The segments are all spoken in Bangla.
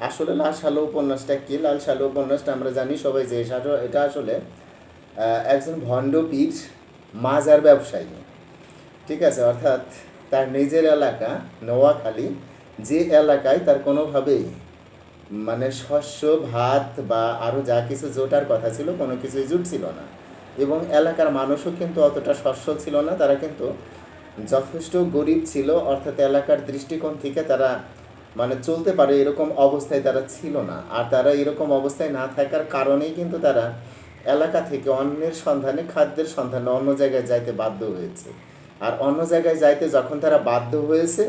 আসলে লাল সালু উপন্যাসটা কি? লাল সালু উপন্যাসটা আমরা জানি সবাই যে এটা আসলে একজন ভণ্ড পীর মাজার ব্যবসায়ী, ঠিক আছে? অর্থাৎ তার নিজের এলাকা নোয়াখালী, যে এলাকায় তার কোনোভাবেই মানে শস্য ভাত বা আরও যা কিছু জোটার কথা ছিল কোনো কিছুই জুটছিল না, এবং এলাকার মানুষও কিন্তু অতটা সচ্ছল ছিল না, তারা কিন্তু যথেষ্ট গরিব ছিল। অর্থাৎ এলাকার দৃষ্টিকোণ থেকে তারা মানে চলতে পারে এরকম অবস্থায় তারা ছিল না। আর তারা এরকম অবস্থায় না থাকার কারণেই কিন্তু তারা এলাকা থেকে অন্যের সন্ধানে, খাদ্যের সন্ধানে অন্য জায়গায় যাইতে বাধ্য হয়েছে। আর অন্য জায়গায় যাইতে যখন তারা বাধ্য হয়েছে,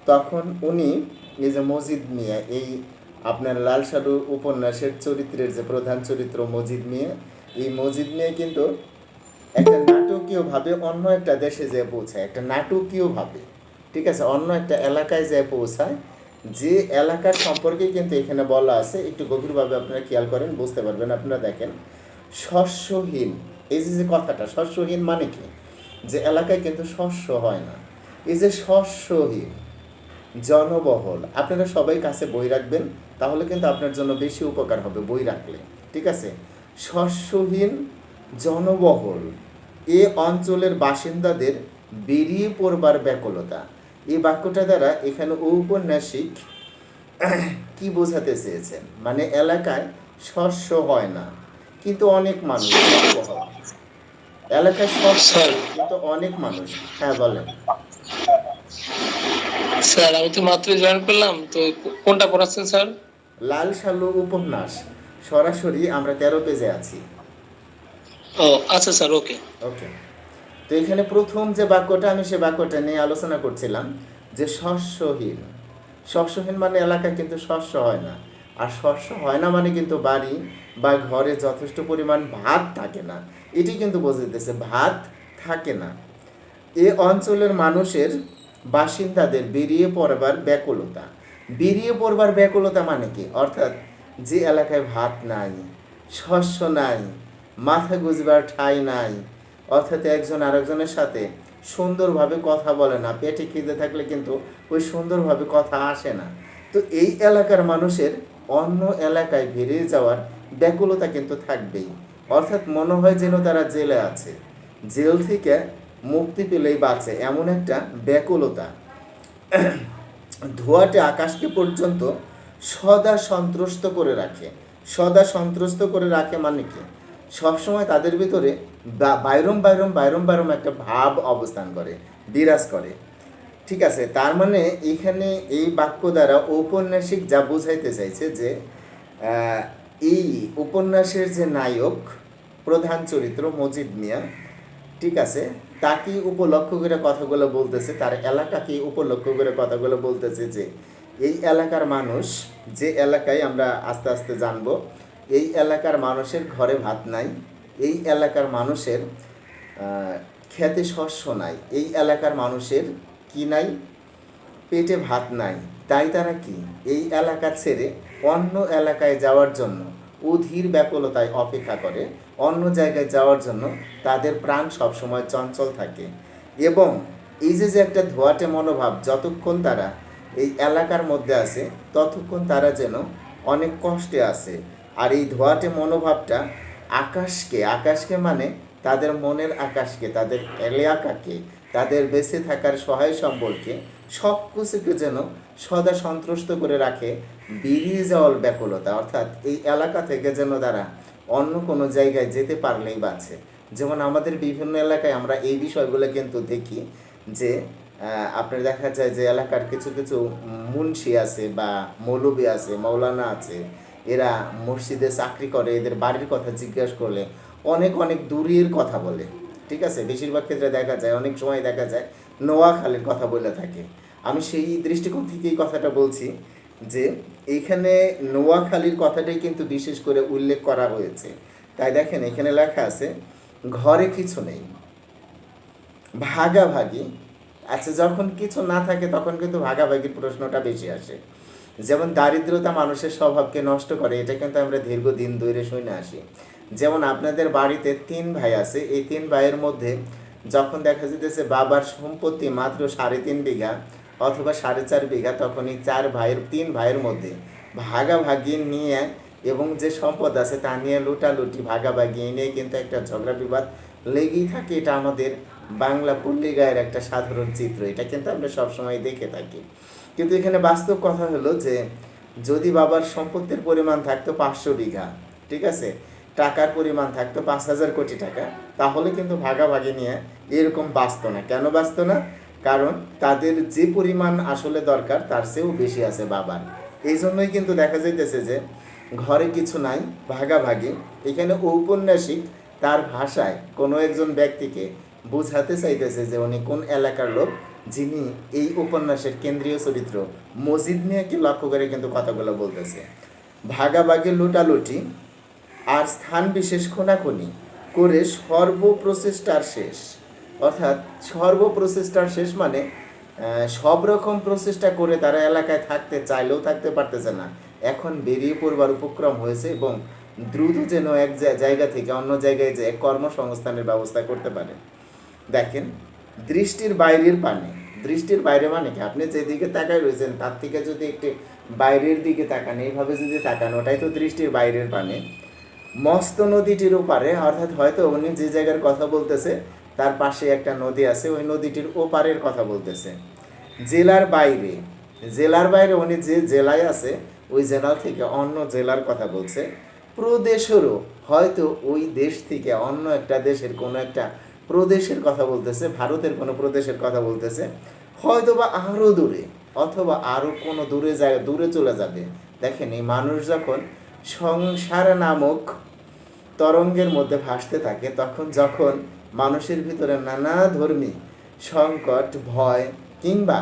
তখন উনি এই যে মজিদ মিয়া, এই আপনার লাল সালু উপন্যাসের চরিত্রের যে প্রধান চরিত্র মজিদ মিয়া, এই মজিদ মিয়া কিন্তু একটা নাটকীয়ভাবে অন্য একটা দেশে যেয়ে পৌঁছায়, একটা নাটকীয়ভাবে, ঠিক আছে, অন্য একটা এলাকায় যেয়ে পৌঁছায়, যে এলাকার সম্পর্কে কিন্তু এখানে বলা আছে। একটু গভীরভাবে আপনারা খেয়াল করেন, বুঝতে পারবেন। আপনারা দেখেন, শস্যহীন, এই যে যে কথাটা শস্যহীন মানে কি? যে এলাকায় কিন্তু শস্য হয় না। এই যে শস্যহীন, জনবহুল, আপনারা সবাই কাছে বই রাখবেন, তাহলে কিন্তু আপনার জন্য বেশি উপকার হবে বই রাখলে, ঠিক আছে? শস্যহীন, জনবহুল এ অঞ্চলের বাসিন্দাদের বেরিয়ে পড়বার ব্যাকুলতা, এই বাক্যটা দ্বারা এখানে ঔপন্যাসিক কি বোঝাতে চেয়েছেন? মানে এলাকায় শস্য হয় না কিন্তু অনেক মানুষ, জনবহুল এলাকায় শস্য স্যার হয় না কিন্তু অনেক মানুষ। হ্যাঁ বলেন। স্যার আমি তো মাত্রই জয়েন করলাম, তো কোনটা পড়াচ্ছেন স্যার? লাল সালু উপন্যাস, সরাসরি আমরা 13 পেজে আছি। ও আচ্ছা স্যার, ওকে। ওকে। তো এখানে প্রথম যে বাক্যটা, আমি সে বাক্যটা নিয়ে আলোচনা করছিলাম, যে শস্যহীন। শস্যহীন মানে এলাকায় কিন্তু শস্য হয় না। আর শস্য হয় না মানে কিন্তু বাড়ি বা ঘরে যথেষ্ট পরিমাণ ভাত থাকে না। এটি কিন্তু বোঝাইতেছে ভাত থাকে না। এ অঞ্চলের মানুষের বাসিন্দাদের বেরিয়ে পড়বার ব্যাকুলতা। বেরিয়ে পড়বার ব্যাকুলতা মানে কি? অর্থাৎ যে এলাকায় ভাত নাই, শস্য নাই, মাথা গুজবার ঠাঁই নাই, অর্থাৎ একজন আরেকজনের সাথে সুন্দরভাবে কথা বলে না, পেটে খিদে থাকলে কিন্তু ওই সুন্দরভাবে কথা আসে না। তো এই এলাকার মানুষের অন্য এলাকায় বেরিয়ে যাওয়ার ব্যাকুলতা কিন্তু থাকবেই। অর্থাৎ মনে হয় যেন তারা জেলে আছে, জেল থেকে মুক্তি পেলেই বাঁচে, এমন একটা ব্যাকুলতা। ধোঁয়াটে আকাশকে পর্যন্ত সদা সন্ত্রস্ত করে রাখে। সদা সন্ত্রস্ত করে রাখে মানে কি? সবসময় তাদের ভিতরে বাইরম বাইরম বাইরম বাইরম একটা ভাব অবস্থান করে, বিরাজ করে, ঠিক আছে? তার মানে এখানে এই বাক্য দ্বারা ঔপন্যাসিক যা বোঝাইতে চাইছে যে আহ, এই উপন্যাসের যে নায়ক, প্রধান চরিত্র মজিদ মিয়া, ঠিক আছে, তাকে উপলক্ষ করে কথাগুলো বলতেছে, তার এলাকাকে উপলক্ষ করে কথাগুলো বলতেছে যে এই এলাকার মানুষ, যে এলাকায় আমরা আস্তে আস্তে জানবো, এই এলাকার মানুষের ঘরে ভাত নাই, এই এলাকার মানুষের খেতে শস্য নাই, এই এলাকার মানুষের কি নাই? পেটে ভাত নাই। তাই তারা কি এই এলাকা ছেড়ে অন্য এলাকায় যাওয়ার জন্য অধীর ব্যাকুলতায় অপেক্ষা করে, অন্য জায়গায় যাওয়ার জন্য তাদের প্রাণ সবসময় চঞ্চল থাকে। এবং এই যে যে একটা ধোঁয়াটে মনোভাব, যতক্ষণ তারা এই এলাকার মধ্যে আছে ততক্ষণ তারা যেন অনেক কষ্টে আছে। আর এই ধোঁয়াটে মনোভাবটা আকাশকে, আকাশকে মানে তাদের মনের আকাশকে, তাদের এলাকাকে, তাদের বেঁচে থাকার সহায় সম্বলকে, সব কিছুকে যেন সদা সন্ত্রস্ত করে রাখে বেরিয়ে যাওয়ার ব্যাকুলতা। অর্থাৎ এই এলাকা থেকে যেন তারা অন্য কোনো জায়গায় যেতে পারলেই বাঁচে। যেমন আমাদের বিভিন্ন এলাকায় আমরা এই বিষয়গুলো কিন্তু দেখি যে আপনার দেখা যায় যে এলাকার কিছু কিছু মুন্সি আছে বা মৌলবি আছে, মৌলানা আছে, এরা মসজিদে চাকরি করে, এদের বাড়ির কথা জিজ্ঞাসা করলে অনেক অনেক দূরের কথা বলে, ঠিক আছে? বেশিরভাগ ক্ষেত্রে দেখা যায়, অনেক সময় দেখা যায় নোয়াখালীর কথা বলে থাকে। আমি সেই দৃষ্টিকোণ থেকে এই কথাটা বলছি যে এইখানে নোয়াখালীর কথাটাই কিন্তু বিশেষ করে উল্লেখ করা হয়েছে। তাই দেখেন এখানে লেখা আছে ঘরে কিছু নেই, ভাগাভাগি। আচ্ছা, যখন কিছু না থাকে তখন কিন্তু ভাগাভাগির প্রশ্নটা বেশি আসে। যেমন দারিদ্রতা মানুষের স্বভাবকে নষ্ট করে, এটা কিন্তু আমরা দীর্ঘদিন ধরে শুনে আসি। যেমন আপনাদের বাড়িতে 3 ভাই আছে, এই 3 ভাইয়ের মধ্যে যখন দেখা যেতেছে বাবার সম্পত্তি মাত্র 3.5 বিঘা অথবা 4.5 বিঘা, তখন এই 4 ভাইয়ের 3 ভাইয়ের মধ্যে ভাগাভাগি নিয়ে এবং যে সম্পদ আছে তা নিয়ে লুটালুটি ভাগাভাগি এই নিয়ে কিন্তু একটা ঝগড়া বিবাদ লেগেই থাকে। এটা আমাদের বাংলা পল্লিগায়ের একটা সাধারণ চিত্র, এটা কিন্তু আমরা সবসময় দেখে থাকি। কিন্তু এখানে বাস্তব কথা হলো যে যদি বাবার সম্পত্তির পরিমাণ থাকতো 500 বিঘা, ঠিক আছে, টাকার পরিমাণ থাকতো 5,000 কোটি টাকা, তাহলে কিন্তু ভাগাভাগি নিয়ে এরকম বাঁচতো না। কেন বাঁচতো না? কারণ তাদের যে পরিমাণ আসলে দরকার তার চেয়েও বেশি আছে বাবার। এই জন্যই কিন্তু দেখা যাইতেছে যে ঘরে কিছু নাই, ভাগাভাগি। এখানে ঔপন্যাসিক তার ভাষায় কোনো একজন ব্যক্তিকে বোঝাতে চাইতেছে যে উনি কোন এলাকার লোক, যিনি এই উপন্যাসের কেন্দ্রীয় চরিত্র মজিদ মিয়াকে লক্ষ্য করে কিন্তু কথাগুলো বলতেছে। ভাগাভাগি, লুটালুটি আর স্থান বিশেষ খুনাখুনি করে সর্বপ্রচেষ্টার শেষ। অর্থাৎ সর্বপ্রচেষ্টার শেষ মানে সব রকম প্রচেষ্টা করে তারা এলাকায় থাকতে চাইলেও থাকতে পারতেছে না, এখন বেরিয়ে পড়বার উপক্রম হয়েছে এবং দ্রুত যেন এক জায়গা থেকে অন্য জায়গায় যে কর্মসংস্থানের ব্যবস্থা করতে পারে। দেখেন, দৃষ্টির বাইরের পানে, দৃষ্টির বাইরে মানে কি, আপনি যেদিকে তাকায় রয়েছেন তার থেকে যদি একটি বাইরের দিকে তাকান, এইভাবে যদি তাকান, ওটাই তো দৃষ্টির বাইরের পানে। মস্ত নদীটির ওপারে, অর্থাৎ হয়তো উনি যে জায়গার কথা বলতেছে তার পাশে একটা নদী আছে, ওই নদীটির ওপারের কথা বলতেছে। জেলার বাইরে, জেলার বাইরে উনি যে জেলায় আছে ওই জেলা থেকে অন্য জেলার কথা বলছে। প্রদেশেরও, হয়তো ওই দেশ থেকে অন্য একটা দেশের কোনো একটা প্রদেশের কথা বলতেছে, ভারতের কোনো প্রদেশের কথা বলতেছে, হয়তো বা আরও দূরে অথবা আরও কোনো দূরে দূরে চলে যাবে। দেখেন, এই মানুষ যখন সংসার নামক তরঙ্গের মধ্যে ভাসতে থাকে, তখন যখন মানুষের ভিতরে নানা ধর্মী সংকট, ভয় কিংবা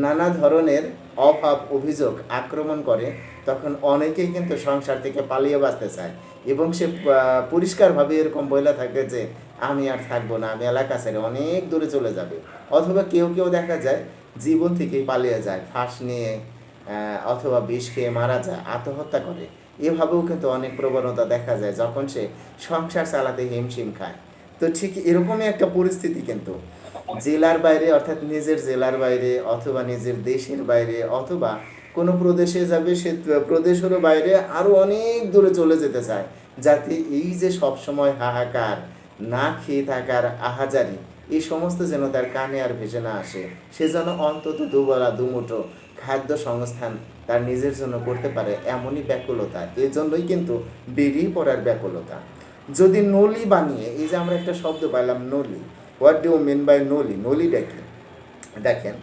নানা ধরনের অভাব অভিযোগ আক্রমণ করে, তখন অনেকেই কিন্তু সংসার থেকে পালিয়ে বাঁচতে চায় এবং সে পরিষ্কারভাবে এরকম বলে থাকে যে আমি আর থাকবো না, আমি এলাকা ছেড়ে অনেক দূরে চলে যাবে। অথবা কেউ কেউ দেখা যায় জীবন থেকেই পালিয়ে যায়, ফাঁস নিয়ে অথবা বিষ খেয়ে মারা যায়, আত্মহত্যা করে। এভাবেও কিন্তু অনেক প্রবণতা দেখা যায় যখন সে সংসার চালাতে হিমশিম খায়। তো ঠিক এরকমই একটা পরিস্থিতি কিন্তু জেলার বাইরে, অর্থাৎ নিজের জেলার বাইরে অথবা নিজের দেশের বাইরে অথবা কোনো প্রদেশে যাবে, সে প্রদেশেরও বাইরে আরও অনেক দূরে চলে যেতে চায়, যাতে এই যে সবসময় হাহাকার, না খেয়ে থাকার আহাজারি, এই সমস্ত যেন তার কানে আর ভেসে না আসে। সে যেন অন্তত দুবেলা দুমুঠো খাদ্য সংস্থান তার নিজের জন্য করতে পারে, এমনই ব্যাকুলতা। এজন্যই কিন্তু বেরিয়ে পড়ার ব্যাকুলতা। যদি নলি বানিয়ে, এই যে আমরা একটা শব্দ পাইলাম নলি, হোয়াট ডু মিন বাই নলি? নলিটা কি? দেখেন,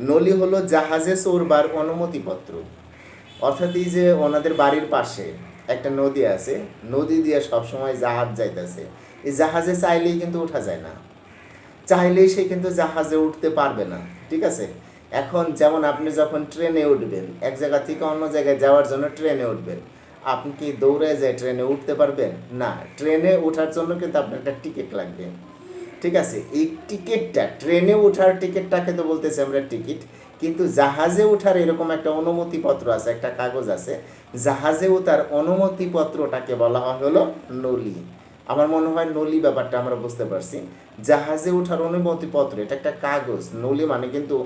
নলি হলো জাহাজে চড়বার অনুমতিপত্র। অর্থাৎ এই যে ওনাদের বাড়ির পাশে একটা নদী আছে, নদী দিয়ে সবসময় জাহাজ যাইতেছে, এই জাহাজে চাইলেই কিন্তু ওঠা যায় না, চাইলেই সে কিন্তু জাহাজে উঠতে পারবে না, ঠিক আছে। এখন যেমন আপনি যখন ট্রেনে উঠবেন, এক জায়গা থেকে অন্য জায়গায় যাওয়ার জন্য ট্রেনে উঠবেন, আপনি কি দৌড়ে যায় ট্রেনে উঠতে পারবেন? না, ট্রেনে ওঠার জন্য কিন্তু আপনার একটা টিকিট লাগবে, ঠিক আছে। এই টিকিটটা, ট্রেনে ওঠার টিকিটটাকে তো বলতেছি আমরা টিকিট, কিন্তু জাহাজে ওঠার এরকম একটা অনুমতিপত্র আছে, একটা কাগজ আছে, জাহাজে ওঠার অনুমতিপত্রটাকে বলা হয় হলো নলি। আমার মনে হয় নলি ব্যাপারটা আমরা বুঝতে পারছি। জাহাজে ওঠার অনুমতিপত্র, এটা একটা কাগজ। নলি মানে কিন্তু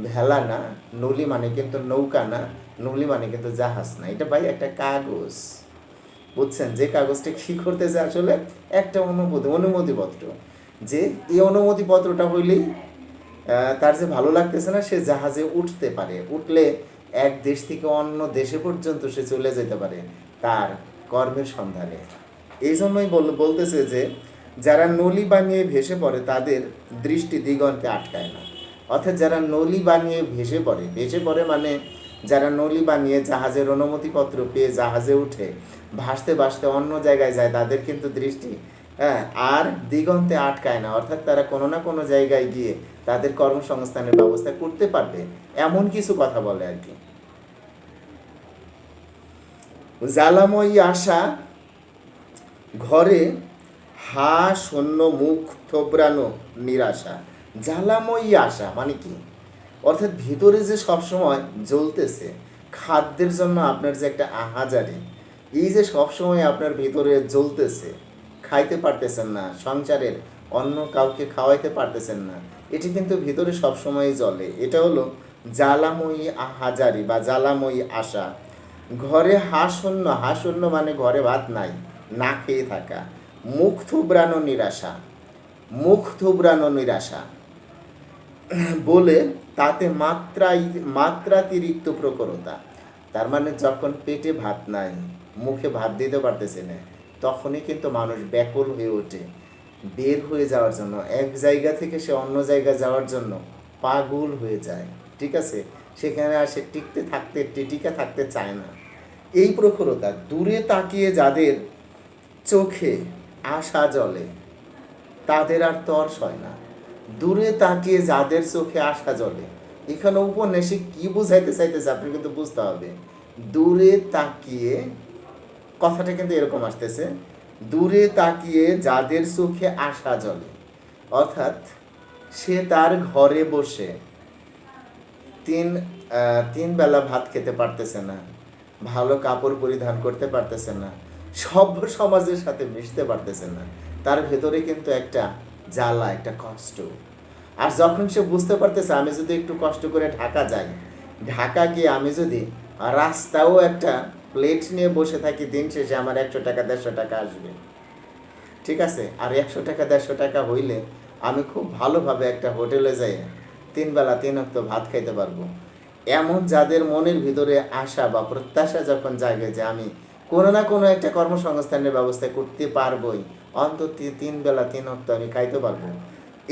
ভেলা না, নলি মানে কিন্তু নৌকা না, নলি মানে কিন্তু জাহাজ না, এটা ভাই একটা কাগজ, বুঝছেন? যে কাগজটা কী করতেছে আসলে একটা অনুমতিপত্র, যে এই অনুমতিপত্রটা হইলেই তার যে ভালো লাগতেছে না, সে জাহাজে উঠতে পারে, উঠলে এক দেশ থেকে অন্য দেশে পর্যন্ত সে চলে যেতে পারে তার কর্মের সন্ধানে। এই জন্যই বলতেছে যে যারা নলি বানিয়ে ভেসে পড়ে তাদের দৃষ্টি দিগন্তে আটকায় না। অর্থাৎ যারা নলি বানিয়ে ভেসে পড়ে মানে যারা নলি বানিয়ে জাহাজের অনুমতিপত্র পেয়ে জাহাজে উঠে ভাসতে ভাসতে অন্য জায়গায় যায়, তাদের কিন্তু দৃষ্টি আর দিগন্তে আটকায় না। অর্থাৎ তারা কোনো না কোনো জায়গায় গিয়ে তাদের কর্মসংস্থানের ব্যবস্থা করতে পারবে, এমন কিছু কথা বলে আর কি। জ্বালাময়ী আশা, ঘরে হা শূন্য মুখ থোবরানো নিরাশা। জ্বালাময়ী আশা মানে কি? অর্থাৎ ভিতরে যে সবসময় জ্বলতেছে, খাদ্যের জন্য আপনার যে একটা আহাজারি, এই যে সবসময় আপনার ভিতরে জ্বলতেছে, খাইতে পারতেছেন না, সংসারের অন্য কাউকে খাওয়াইতে পারতেছেন না, এটি কিন্তু ভিতরে সবসময় জ্বলে। এটা হলো জ্বালাময়ী আহাজারি বা জ্বালাময়ী আশা। ঘরে হাশূন্য, হাশূন্য মানে ঘরে ভাত নাই, না খেয়ে থাকা। মুখ থুবড়ানো নিরাশা, মুখ থুবড়ানো নিরাশা বলে তাতে মাত্রাতিরিক্ত প্রখরতা। তার মানে যখন পেটে ভাত নাই, মুখে ভাত দিতে পারতেছে না, তখনই কিন্তু মানুষ ব্যাকুল হয়ে ওঠে বের হয়ে যাওয়ার জন্য, এক জায়গা থেকে সে অন্য জায়গায় যাওয়ার জন্য পাগল হয়ে যায়। ঠিক আছে, সেখানে আর সে টিকে থাকতে চায় না। এই প্রখরতা, দূরে তাকিয়ে যাদের চোখে আশা জ্বলে তাদের আর তর্স হয় না। দূরে তাকিয়ে যাদের চোখে আশা জ্বলে, এখানে উপন্যাসিক কি বুঝাইতে চাইতেছে আপনি কিন্তু বুঝতে হবে। দূরে তাকিয়ে, কথাটা কিন্তু এরকম আসতেছে, দূরে তাকিয়ে যাদের চোখে আশা জ্বলে, অর্থাৎ সে তার ঘরে বসে তিন বেলা ভাত খেতে পারতেছে না, ভালো কাপড় পরিধান করতে পারতেছে না, সভ্য সমাজের সাথে মিশতে পারতেছে না, তার ভেতরে কিন্তু একটা জ্বালা, একটা কষ্ট। আর যখন সে বুঝতে পারতেছে আমি যদি একটু কষ্ট করে ঢাকা যাই, ঢাকা গিয়ে আমি যদি রাস্তাও একটা প্লেট নিয়ে বসে থাকি, দিন শেষে আমার 100 টাকা 150 টাকা আসবে। ঠিক আছে, আর 100 টাকা 150 টাকা হইলে আমি খুব ভালোভাবে একটা হোটেলে যাই 3 বেলা 3 ওয়াক্ত ভাত খাইতে পারবো। এমন যাদের মনের ভিতরে আশা বা প্রত্যাশা যখন জাগে যে আমি কোনো না কোনো একটা কর্মসংস্থানের ব্যবস্থা করতে পারবোই, অন্তত 3 বেলা 3 ওয়াক্ত আমি খাইতে পারবো,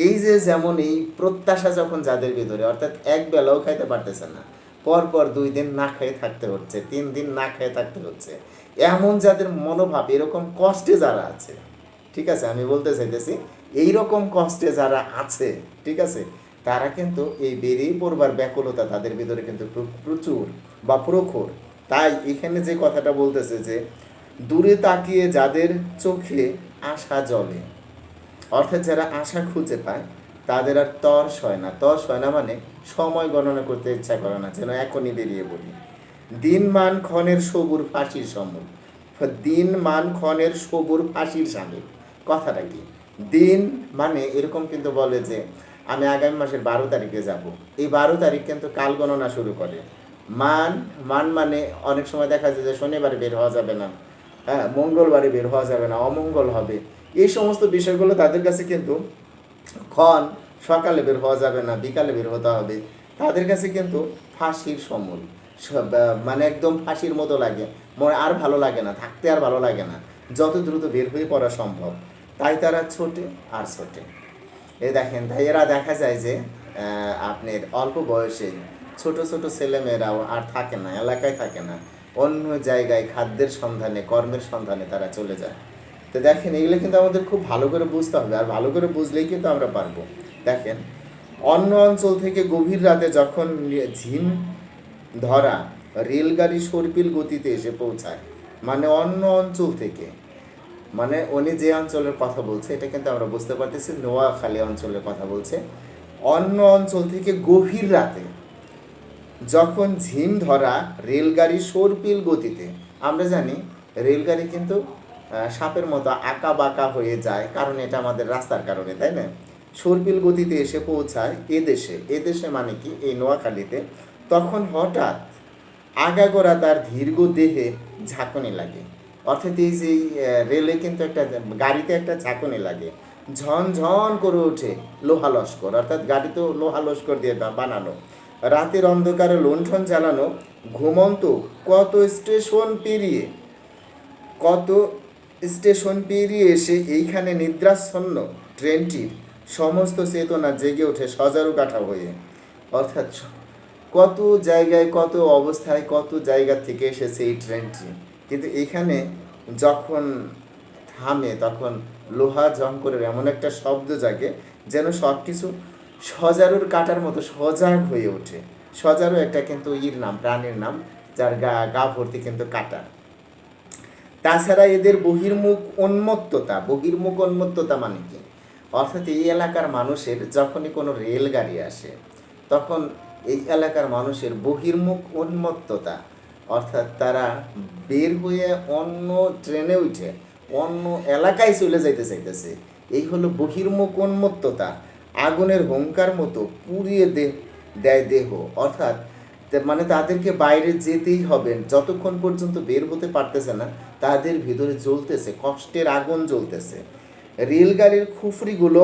এই যে যেমন এই প্রত্যাশা যখন যাদের ভিতরে, অর্থাৎ এক বেলাও খাইতে পারতেছে না, পরপর 2 দিন না খেয়ে থাকতে হচ্ছে, 3 দিন না খেয়ে থাকতে হচ্ছে, এমন যাদের মনোভাব, এরকম কষ্টে যারা আছে, ঠিক আছে, আমি বলতে চাইতেছি এইরকম কষ্টে যারা আছে, ঠিক আছে, তারা কিন্তু এই বেরিয়ে পড়বার ব্যাকুলতা তাদের ভিতরে কিন্তু প্রচুর বা প্রখর। তাই এখানে যে কথাটা বলতেছে যে দূরে তাকিয়ে যাদের চোখে আশা জ্বলে, অর্থাৎ যারা আশা খুঁজে পায় তাদের আর তর্স হয় না। তর্স হয় না মানে সময় গণনা করতে ইচ্ছা করে না, যেন এখনই বেরিয়ে পড়ি। দিন মান ক্ষণের সবুর ফাঁসির সম্মুখ, দিন মান ক্ষণের সবুর ফাঁসির সামিল। কথাটা কি? দিন মানে এরকম কিন্তু বলে যে আমি আগামী মাসের 12 তারিখে যাব, এই 12 তারিখ কিন্তু কাল গণনা শুরু করে। মান মান মানে অনেক সময় দেখা যায় যে শনিবারে বের হওয়া যাবে না, হ্যাঁ, মঙ্গলবারে বের হওয়া যাবে না, অমঙ্গল হবে, এই সমস্ত বিষয়গুলো তাদের কাছে কিন্তু ক্ষণ, সকালে বের হওয়া যাবে না, বিকালে বের হতে হবে, তাদের কাছে কিন্তু ফাঁসির সমূল, মানে একদম ফাঁসির মতো লাগে, মনে আর ভালো লাগে না, থাকতে আর ভালো লাগে না, যত দ্রুত বের হয়ে পড়া সম্ভব, তাই তারা ছোটে আর ছোটে। এই দেখেন ভাইয়েরা, দেখা যায় যে আপনার অল্প বয়সে ছোট ছোট ছেলেমেয়েরাও আর থাকে না, এলাকায় থাকে না, অন্য জায়গায় খাদ্যের সন্ধানে, কর্মের সন্ধানে তারা চলে যায়। তো দেখেন এগুলো কিন্তু আমাদের খুব ভালো করে বুঝতে হবে, আর ভালো করে বুঝলেই কিন্তু আমরা পারবো। দেখেন, অন্য অঞ্চল থেকে গভীর রাতে যখন ঝিম ধরা রেলগাড়ি সর্পিল গতিতে এসে পৌঁছায়, মানে অন্য অঞ্চল থেকে, মানে উনি যে অঞ্চলের কথা বলছে এটা কিন্তু আমরা বুঝতে পারতেছি নোয়াখালী অঞ্চলের কথা বলছে। অন্য অঞ্চল থেকে গভীর রাতে যখন ঝিম ধরা রেলগাড়ি সর্পিল গতিতে, আমরা জানি রেলগাড়ি কিন্তু সাপের মতো আঁকা বাঁকা হয়ে যায়, কারণ এটা আমাদের রাস্তার কারণে, তাই না? সর্পিল গতিতে এসে পৌঁছায় এদেশে মানে কি এই নোয়াখালীতে, তখন হঠাৎ আগাগোড়া তার দীর্ঘ দেহে ঝাঁকুনি লাগে। অর্থাৎ এই যে রেলে কিন্তু একটা গাড়িতে একটা ঝাঁকুনি লাগে, ঝন ঝন করে ওঠে লোহা লস্কর, অর্থাৎ গাড়ি তো লোহা লস্কর দিয়ে বানানো, রাতের অন্ধকারে লণ্ঠন জ্বালানো, ঘুমন্ত কত স্টেশন পেরিয়ে এসে এইখানে নিদ্রাচ্ছন্ন ট্রেনটির সমস্ত চেতনা জেগে ওঠে সজারু কাঠা হয়ে। অর্থাৎ কত জায়গায়, কত অবস্থায়, কত জায়গা থেকে এসেছে এই ট্রেনটি, কিন্তু এখানে যখন থামে তখন লোহা ঝংকরের এমন একটা শব্দ জাগে যেন সব কিছু সজারুর কাটার মতো সজাগ হয়ে ওঠে। সজারু একটা কিন্তু নাম, প্রাণীর নাম, যার গা ভর্তি কিন্তু কাটা। তাছাড়া এদের বহির্মুখ উন্মত্ততা মানে কি? অর্থাৎ এই এলাকার মানুষের যখনই কোনো রেলগাড়ি আসে তখন এই এলাকার মানুষের বহির্মুখ উন্মত্ততা, অর্থাৎ তারা বের হয়ে অন্য ট্রেনে উঠে অন্য এলাকায় চলে যাইতে চাইতেছে, এই হলো বহির্মুখ উন্মত্ততা। আগুনের হুঙ্কার মতো পুড়িয়ে দেয় দেহ, অর্থাৎ মানে তাদেরকে বাইরে যেতেই হবে, যতক্ষণ পর্যন্ত বের হতে পারতেছে না তাদের ভিতরে জ্বলতেছে, কষ্টের আগুন জ্বলতেছে। রেলগাড়ির খুফরিগুলো